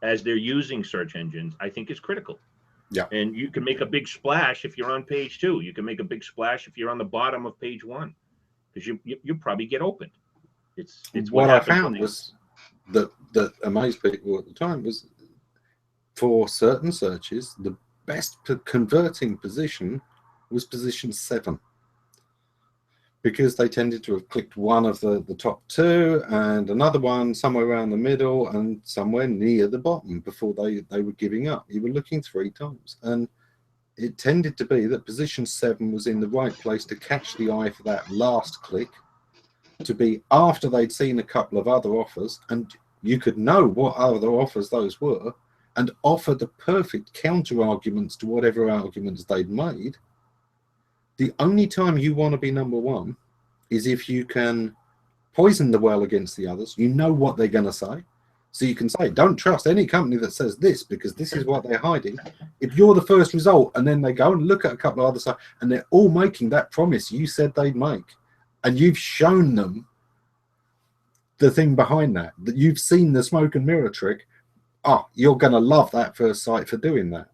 as they're using search engines, I think, is critical. Yeah. And you can make a big splash if you're on page 2. You can make a big splash if you're on the bottom of page 1, because you probably get opened. It's what What I happens when found was that amazed people at the time was, for certain searches, the best converting position was position 7, because they tended to have clicked one of the top 2 and another one somewhere around the middle and somewhere near the bottom before they were giving up. You were looking 3 times, and it tended to be that position 7 was in the right place to catch the eye for that last click, to be after they'd seen a couple of other offers, and you could know what other offers those were and offer the perfect counter arguments to whatever arguments they'd made. The only time you want to be number one is if you can poison the well against the others. You know what they're going to say. So you can say, don't trust any company that says this, because this is what they're hiding. If you're the first result, and then they go and look at a couple of other stuff, and they're all making that promise you said they'd make, and you've shown them the thing behind that you've seen the smoke and mirror trick, you're going to love that first site for doing that.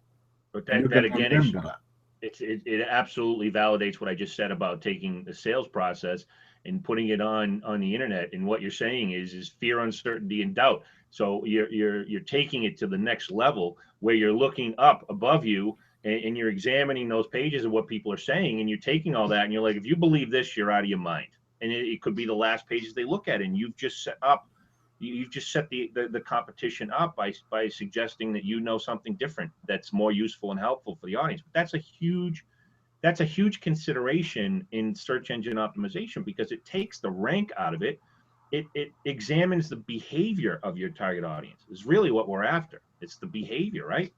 But And you're that going to again is remember that. it absolutely validates what I just said about taking the sales process and putting it on the internet. And what you're saying is fear, uncertainty, and doubt. So you're taking it to the next level, where you're looking up above you, and you're examining those pages of what people are saying, and you're taking all that, and you're like, if you believe this, you're out of your mind. And it could be the last pages they look at, and you've just set the competition up by suggesting that something different that's more useful and helpful for the audience. But that's a huge consideration in search engine optimization, because it takes the rank out of it it examines the behavior of your target audience. Is really what we're after. It's the behavior, right?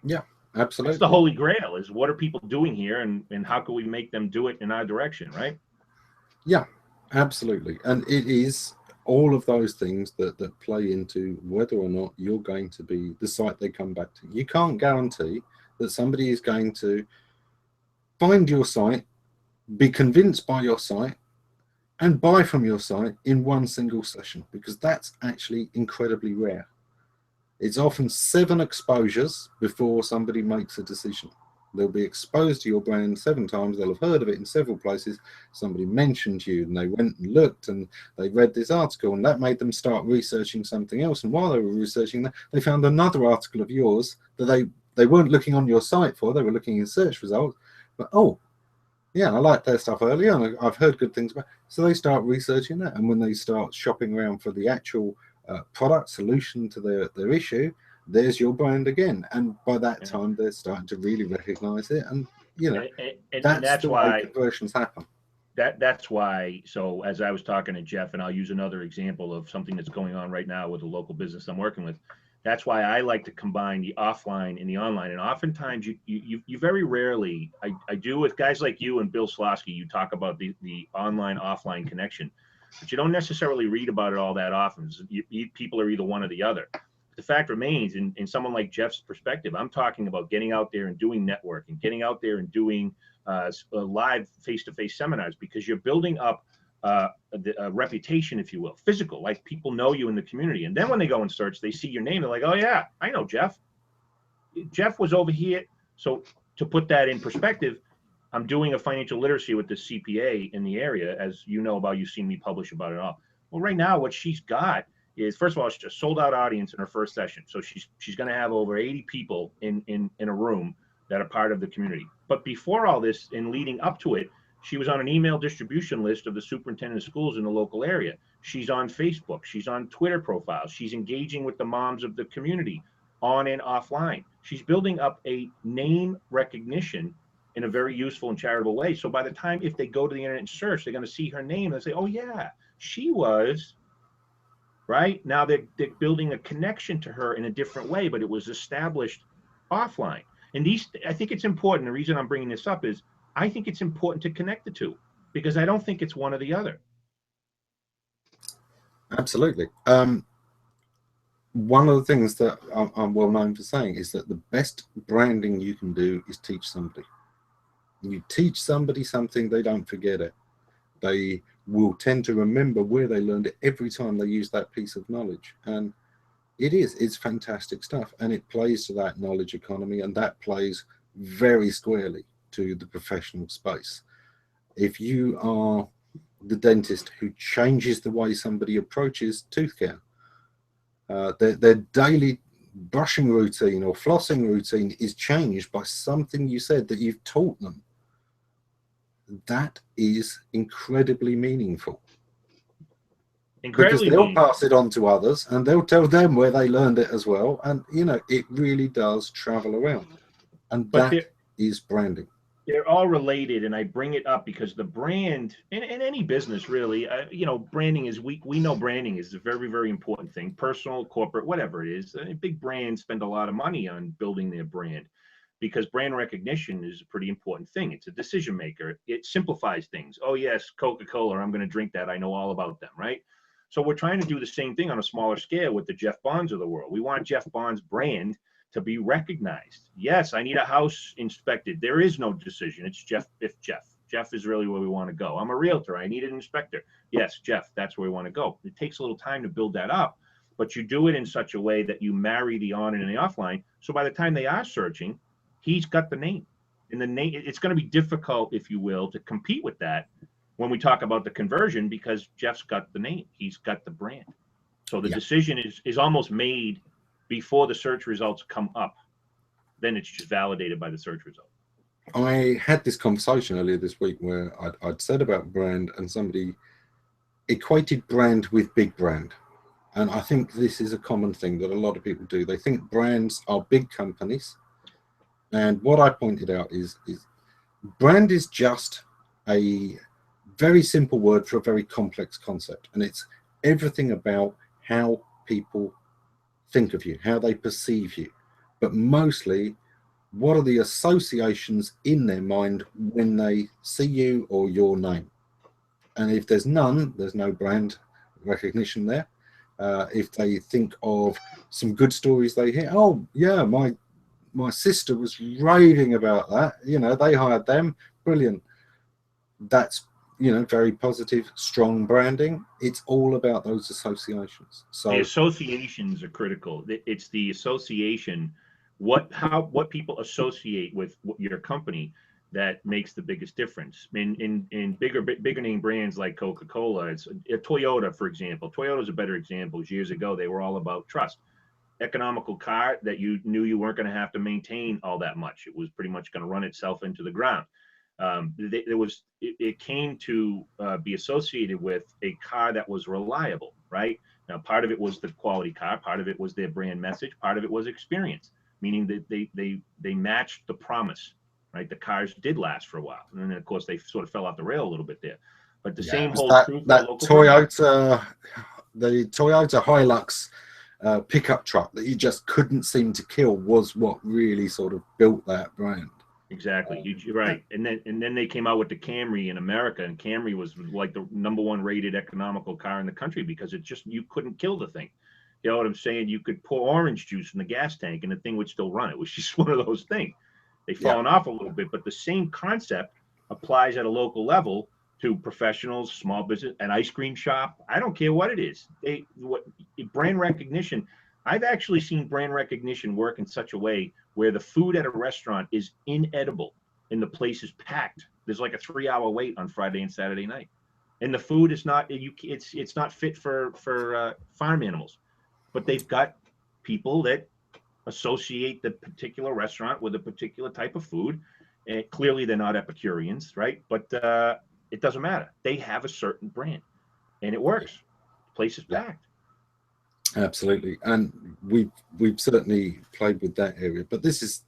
Yeah, That's the absolutely. holy grail, is what are people doing here, and how can we make them do it in our direction, right? Yeah, absolutely. And it is all of those things that play into whether or not you're going to be the site they come back to. You can't guarantee that somebody is going to find your site, be convinced by your site, and buy from your site in one single session, because that's actually incredibly rare. It's often 7 exposures before somebody makes a decision. They'll be exposed to your brand 7 times. They'll have heard of it in several places. Somebody mentioned you, and they went and looked, and they read this article, and that made them start researching something else. And while they were researching that, they found another article of yours that they weren't looking on your site for. They were looking in search results. But oh, yeah, I liked their stuff earlier, and I've heard good things about it. So they start researching that, and when they start shopping around for the actual product solution to their issue, there's your brand again. And by that Yeah. time, they're starting to really recognize it, and And that's that's the way why conversions happen. that's why. So as I was talking to Jeff, and I'll use another example of something that's going on right now with a local business I'm working with. That's why I like to combine the offline and the online. And oftentimes you very rarely, I do with guys like you and Bill Slosky, you talk about the online offline connection, but you don't necessarily read about it all that often. People are either one or the other. The fact remains, in someone like Jeff's perspective, I'm talking about getting out there and doing networking, getting out there and doing live face-to-face seminars, because you're building up a reputation, if you will, physical, like people know you in the community. And then when they go and search, they see your name. They're like, oh yeah, I know Jeff. Jeff was over here. So to put that in perspective, I'm doing a financial literacy with the CPA in the area, as you know about. You've seen me publish about it all. Well, right now, what she's got is, first of all, it's a sold out audience in her first session. So she's going to have over 80 people in a room that are part of the community. But before all this, and leading up to it, she was on an email distribution list of the superintendent of schools in the local area. She's on Facebook. She's on Twitter profiles. She's engaging with the moms of the community on and offline. She's building up a name recognition in a very useful and charitable way. So by the time, if they go to the internet and search, they're going to see her name and say, oh yeah, she was, right? Now they're building a connection to her in a different way, but it was established offline. And I think it's important. The reason I'm bringing this up is I think it's important to connect the two, because I don't think it's one or the other. Absolutely. One of the things that I'm well known for saying is that the best branding you can do is teach somebody. You teach somebody something, they don't forget it. They will tend to remember where they learned it every time they use that piece of knowledge. And it's fantastic stuff. And it plays to that knowledge economy, and that plays very squarely to the professional space. If you are the dentist who changes the way somebody approaches tooth care, their daily brushing routine or flossing routine is changed by something you said that you've taught them, that is incredibly meaningful. Because Incredibly they'll meaningful. pass it on to others, and they'll tell them where they learned it as well. And it really does travel around, and But that is branding. they're all related, and I bring it up because the brand in any business, really, branding is, we know branding is a very, very important thing, personal, corporate, whatever it is. Big brands spend a lot of money on building their brand, because brand recognition is a pretty important thing. It's a decision maker. It simplifies things. Oh yes, Coca-Cola, I'm going to drink that. I know all about them, right? So we're trying to do the same thing on a smaller scale with the Jeff Bonds of the world. We want Jeff Bonds' brand to be recognized. Yes, I need a house inspected. There is no decision. It's Jeff. If Jeff is really where we want to go. I'm a realtor. I need an inspector. Yes, Jeff, that's where we want to go. It takes a little time to build that up, but you do it in such a way that you marry the on and the offline. So by the time they are searching, he's got the name. And the name, it's going to be difficult, if you will, to compete with that when we talk about the conversion, because Jeff's got the name. He's got the brand. So the decision is almost made before the search results come up. Then it's just validated by the search result. I had this conversation earlier this week where I'd said about brand, and somebody equated brand with big brand. And I think this is a common thing that a lot of people do. They think brands are big companies. And what I pointed out is brand is just a very simple word for a very complex concept, and it's everything about how people think of you, how they perceive you, but mostly what are the associations in their mind when they see you or your name. And if there's none, there's no brand recognition there. If they think of some good stories they hear, oh yeah, my sister was raving about that, you know, they hired them, brilliant. That's, you know, very positive, strong branding. It's all about those associations. The So associations are critical. It's the association, what people associate with your company that makes the biggest difference. In bigger name brands like Coca-Cola, it's Toyota, for example. Toyota's a better example. Years ago, they were all about trust. Economical car that you knew you weren't going to have to maintain all that much. It was pretty much going to run itself into the ground. It came to be associated with a car that was reliable, right? Now, part of it was the quality car, part of it was their brand message, part of it was experience, meaning that they matched the promise, right? The cars did last for a while, and then of course they sort of fell off the rail a little bit there. But the yeah, same it was holds true for a that local brand. Toyota, the Toyota Hilux pickup truck that you just couldn't seem to kill was what really sort of built that brand. Exactly. You're right. And then they came out with the Camry in America, and Camry was like the #1 rated economical car in the country because it just, you couldn't kill the thing. You know what I'm saying? You could pour orange juice in the gas tank and the thing would still run. It was just one of those things. They've fallen off a little bit, but the same concept applies at a local level to professionals, small business, an ice cream shop. I don't care what it is. Brand recognition. I've actually seen brand recognition work in such a way where the food at a restaurant is inedible and the place is packed. There's like a 3-hour wait on Friday and Saturday night, and the food is not, it's not fit for farm animals. But they've got people that associate the particular restaurant with a particular type of food, and clearly they're not Epicureans, right? But it doesn't matter. They have a certain brand, and it works. The place is packed. Absolutely, and we've certainly played with that area. But this is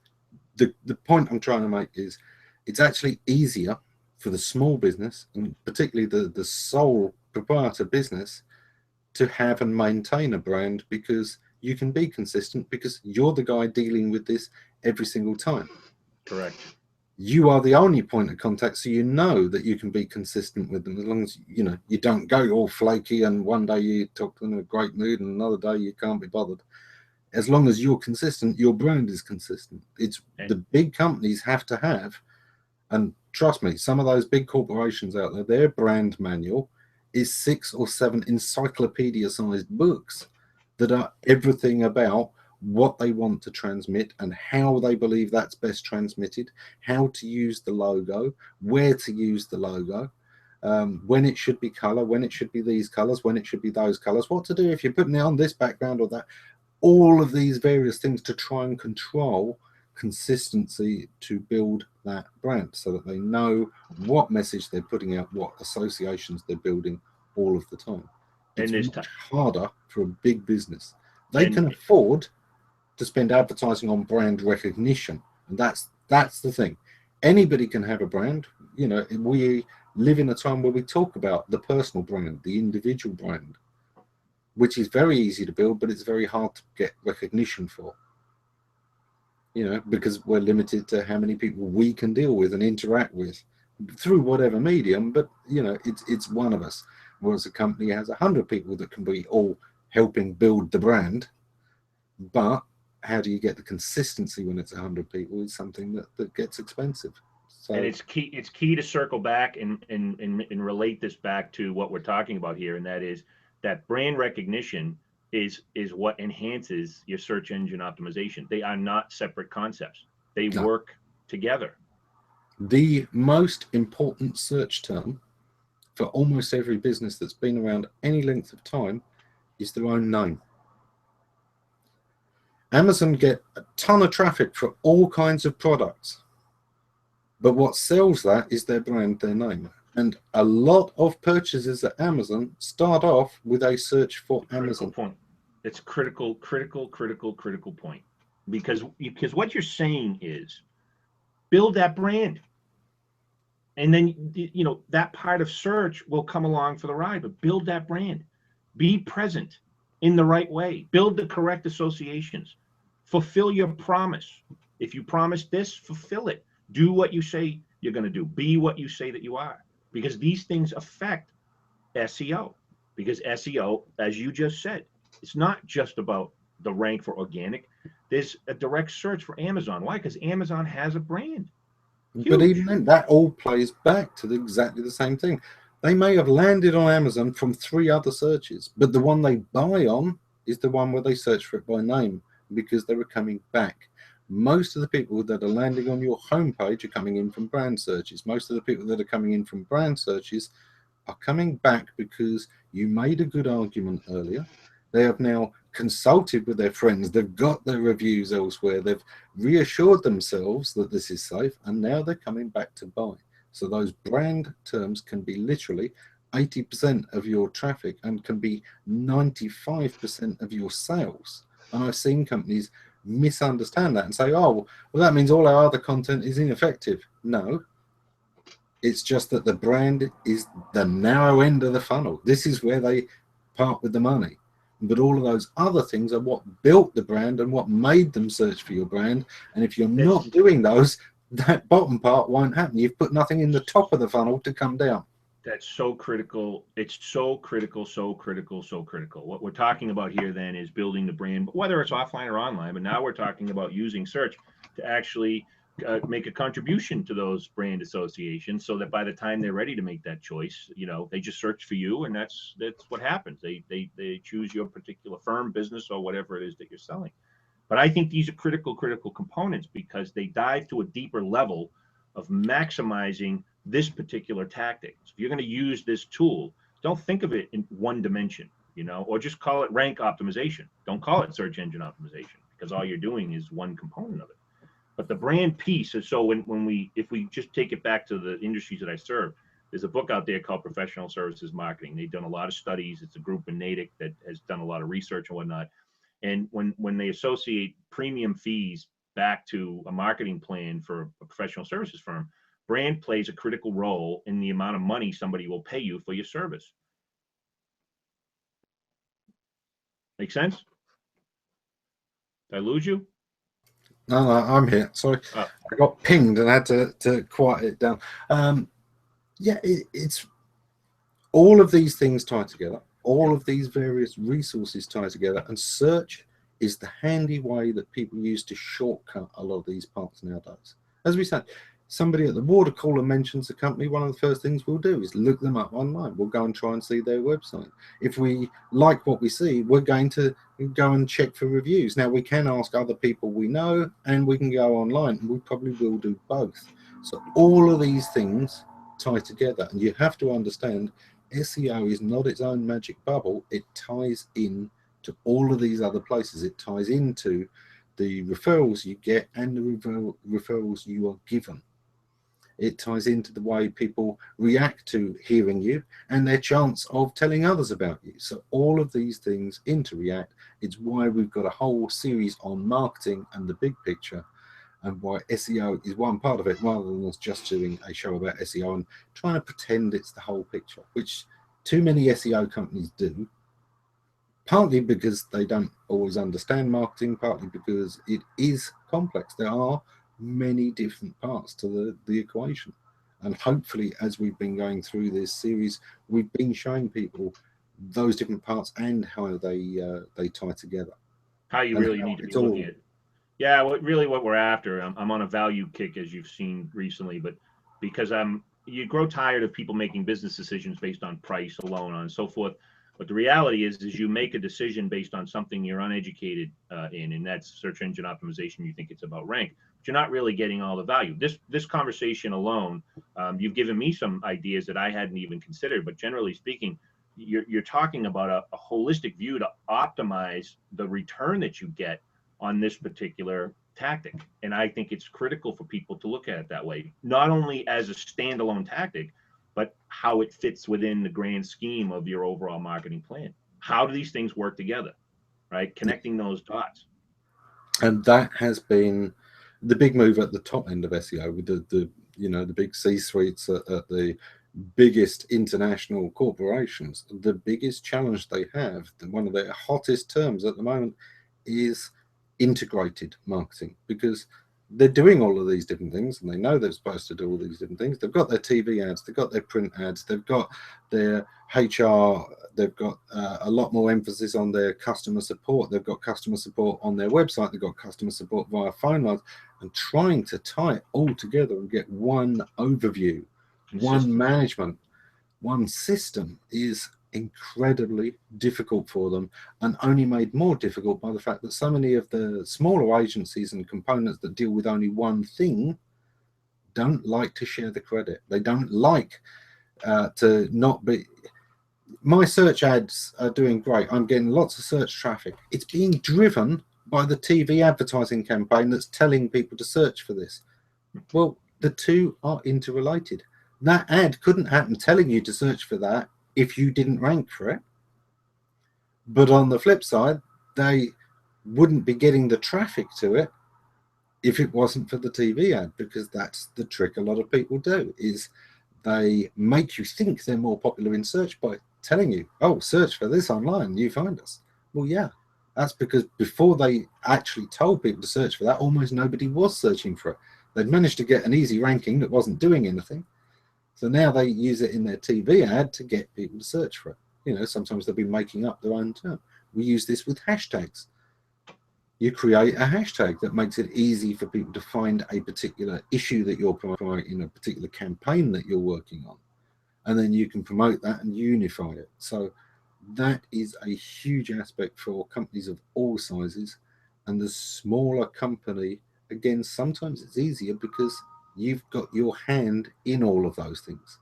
the point I'm trying to make is it's actually easier for the small business, and particularly the sole proprietor business, to have and maintain a brand, because you can be consistent because you're the guy dealing with this every single time. Correct. You are the only point of contact, so you know that you can be consistent with them, as long as you know you don't go all flaky and one day you talk to them in a great mood and another day you can't be bothered. As long as you're consistent, your brand is consistent. It's the big companies have to have, and trust me, some of those big corporations out there, their brand manual is 6 or 7 encyclopedia-sized books that are everything about what they want to transmit and how they believe that's best transmitted, how to use the logo, where to use the logo, when it should be color, when it should be these colors, when it should be those colors, what to do if you're putting it on this background or that. All of these various things to try and control consistency to build that brand, so that they know what message they're putting out, what associations they're building all of the time. It's much harder for a big business. They can afford to spend advertising on brand recognition, and that's the thing. Anybody can have a brand. You know, we live in a time where we talk about the personal brand, the individual brand, which is very easy to build, but it's very hard to get recognition for. You know, because we're limited to how many people we can deal with and interact with through whatever medium. But you know, it's one of us. Whereas a company has 100 people that can be all helping build the brand. But how do you get the consistency when it's 100 people? Is something that gets expensive. So, and it's key to circle back and relate this back to what we're talking about here, and that is that brand recognition is what enhances your search engine optimization. They are not separate concepts. They work together. The most important search term for almost every business that's been around any length of time is their own name. Amazon get a ton of traffic for all kinds of products, but what sells that is their brand, their name. And a lot of purchases at Amazon start off with a search for Amazon. Point. It's critical point, because what you're saying is build that brand. And then, you know, that part of search will come along for the ride, but build that brand, be present in the right way, build the correct associations, fulfill your promise. If you promise this, fulfill it. Do what you say you're going to do, be what you say that you are, because these things affect SEO. Because SEO, as you just said, it's not just about the rank for organic. There's a direct search for Amazon. Why? Because Amazon has a brand. But even Huge. then, that all plays back to exactly the same thing. They may have landed on Amazon from 3 other searches, but the one they buy on is the one where they search for it by name because they were coming back. Most of the people that are landing on your homepage are coming in from brand searches. Most of the people that are coming in from brand searches are coming back because you made a good argument earlier. They have now consulted with their friends. They've got their reviews elsewhere. They've reassured themselves that this is safe, and now they're coming back to buy. So those brand terms can be literally 80% of your traffic and can be 95% of your sales. And I've seen companies misunderstand that and say, oh, well, that means all our other content is ineffective. No, it's just that the brand is the narrow end of the funnel. This is where they part with the money. But all of those other things are what built the brand and what made them search for your brand. And if you're not That's doing those, that bottom part won't happen. You've put nothing in the top of the funnel to come down. that's so critical. It's so critical, so critical, so critical. What we're talking about here then is building the brand, whether it's offline or online. But now we're talking about using search to actually make a contribution to those brand associations, so that by the time they're ready to make that choice, you know, they just search for you, and that's what happens. They choose your particular firm, business, or whatever it is that you're selling. But I think these are critical components because they dive to a deeper level of maximizing this particular tactic. So if you're going to use this tool, don't think of it in one dimension, you know, or just call it rank optimization. Don't call it search engine optimization, because all you're doing is one component of it. But the brand piece is, so when we, if we just take it back to the industries that I serve, there's a book out there called Professional Services Marketing. They've done a lot of studies. It's a group in Natick that has done a lot of research and whatnot. And when they associate premium fees back to a marketing plan for a professional services firm, brand plays a critical role in the amount of money somebody will pay you for your service. Make sense? Did I lose you? No, I'm here. Sorry, Oh, I got pinged and I had to quiet it down. Yeah, it's all of these things tie together. All of these various resources tie together, and search is the handy way that people use to shortcut a lot of these parts nowadays. As we said, somebody at the water cooler mentions a company, one of the first things we'll do is look them up online. We'll go and try and see their website. If we like what we see, we're going to go and check for reviews. Now, we can ask other people we know, and we can go online, and we probably will do both. So all of these things tie together, and you have to understand SEO is not its own magic bubble. It ties in to all of these other places. It ties into the referrals you get and the referrals you are given. It ties into the way people react to hearing you and their chance of telling others about you. So all of these things interreact. It's why we've got a whole series on marketing and the big picture, and why SEO is one part of it, rather than us just doing a show about SEO and trying to pretend it's the whole picture, which too many SEO companies do, partly because they don't always understand marketing, partly because it is complex. There are many different parts to the equation. And hopefully, as we've been going through this series, we've been showing people those different parts and how they tie together. how you And really how need to be it's looking all, at it. Yeah, what we're after. I'm on a value kick, as you've seen recently, but because you grow tired of people making business decisions based on price alone, and so forth. But the reality is you make a decision based on something you're uneducated in, and that's search engine optimization. You think it's about rank, but you're not really getting all the value. This conversation alone, you've given me some ideas that I hadn't even considered. But generally speaking, you're talking about a holistic view to optimize the return that you get on this particular tactic. And I think it's critical for people to look at it that way, not only as a standalone tactic, but how it fits within the grand scheme of your overall marketing plan. How do these things work together, right? Connecting those dots. and that has been the big move at the top end of SEO with the you know, the big C-suites at the biggest international corporations, the biggest challenge they have, one of their hottest terms at the moment, is integrated marketing, because they're doing all of these different things and they know they're supposed to do all these different things. They've got their TV ads, they've got their print ads, they've got their HR, they've got a lot more emphasis on their customer support, they've got customer support on their website, they've got customer support via phone lines, and trying to tie it all together and get one overview, one management, one system is incredibly difficult for them, and only made more difficult by the fact that so many of the smaller agencies and components that deal with only one thing don't like to share the credit. They don't like to not be. My search ads are doing great. I'm getting lots of search traffic. It's being driven by the TV advertising campaign that's telling people to search for this. Well, the two are interrelated. That ad couldn't happen telling you to search for that if you didn't rank for it. But on the flip side, they wouldn't be getting the traffic to it if it wasn't for the TV ad, because that's the trick a lot of people do, is they make you think they're more popular in search by telling you, oh, search for this online, you find us. Well, yeah, that's because before they actually told people to search for that, almost nobody was searching for it. They'd managed to get an easy ranking that wasn't doing anything. So now they use it in their TV ad to get people to search for it. You know, sometimes they'll be making up their own term. We use this with hashtags. You create a hashtag that makes it easy for people to find a particular issue that you're promoting, a particular campaign that you're working on. And then you can promote that and unify it. So that is a huge aspect for companies of all sizes. And the smaller company, again, sometimes it's easier because you've got your hand in all of those things.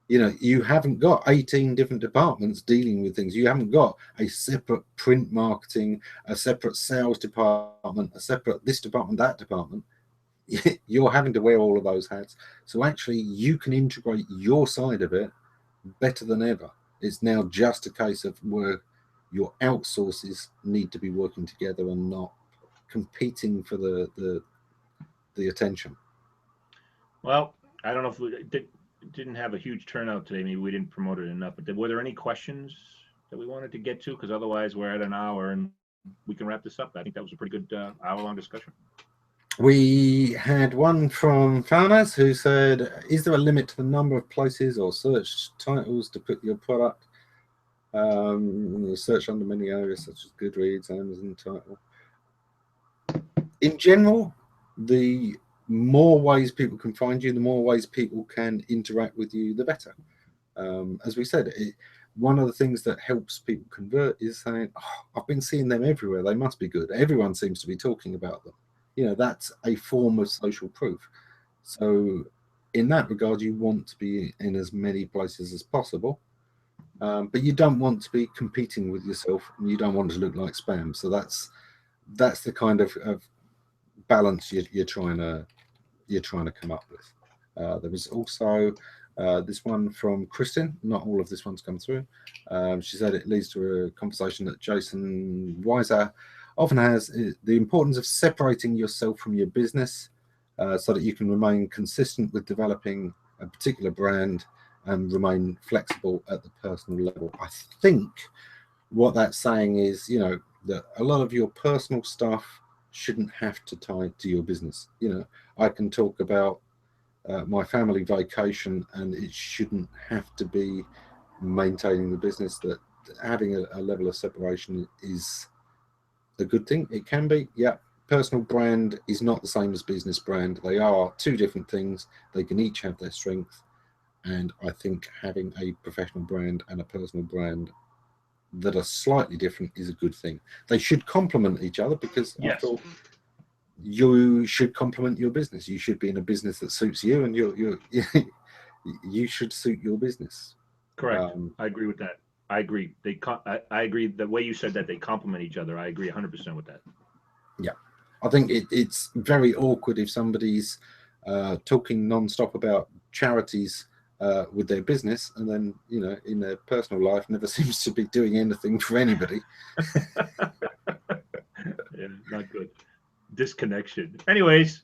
You know, you haven't got 18 different departments dealing with things. You haven't got a separate print marketing, a separate sales department, a separate this department, that department. You're having to wear all of those hats. So actually, you can integrate your side of it better than ever. It's now just a case of where your outsources need to be working together and not competing for the attention. Well, I don't know if we didn't have a huge turnout today. Maybe we didn't promote it enough. But were there any questions that we wanted to get to? Because otherwise, we're at an hour and we can wrap this up. I think that was a pretty good hour-long discussion. We had one from Farnaz who said, is there a limit to the number of places or search titles to put your product? Search under many areas such as Goodreads, Amazon title. In general, the more ways people can find you, the more ways people can interact with you, the better. As we said, one of the things that helps people convert is saying, oh, I've been seeing them everywhere. They must be good. Everyone seems to be talking about them. You know, that's a form of social proof. So in that regard, you want to be in as many places as possible. But you don't want to be competing with yourself, and you don't want to look like spam. So that's the kind of balance you're trying to come up with. There was also this one from Kristen. Not all of this one's come through. She said it leads to a conversation that Jason Weiser often has, the importance of separating yourself from your business so that you can remain consistent with developing a particular brand and remain flexible at the personal level. I think what that's saying is, you know, that a lot of your personal stuff shouldn't have to tie to your business. You know, I can talk about my family vacation, and it shouldn't have to be maintaining the business. That having a level of separation is a good thing. It can be, yeah. Personal brand is not the same as business brand. They are two different things. They can each have their strength. And I think having a professional brand and a personal brand that are slightly different is a good thing. They should complement each other because, yes, after all, you should complement your business. You should be in a business that suits you, and you should suit your business. Correct. I agree with that. I agree. I agree. The way you said that they complement each other, I agree 100% with that. Yeah, I think it's very awkward if somebody's talking non-stop about charities with their business, and then, you know, in their personal life never seems to be doing anything for anybody. Yeah, not good. Disconnection. Anyways,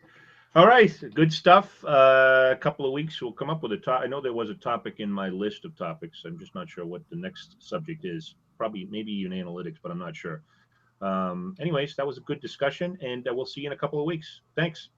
All right, good stuff. A couple of weeks we'll come up with a topic. I know there was a topic in my list of topics. I'm just not sure what the next subject is. Probably maybe even analytics, but I'm not sure. Anyways, that was a good discussion, and we'll see you in a couple of weeks. Thanks.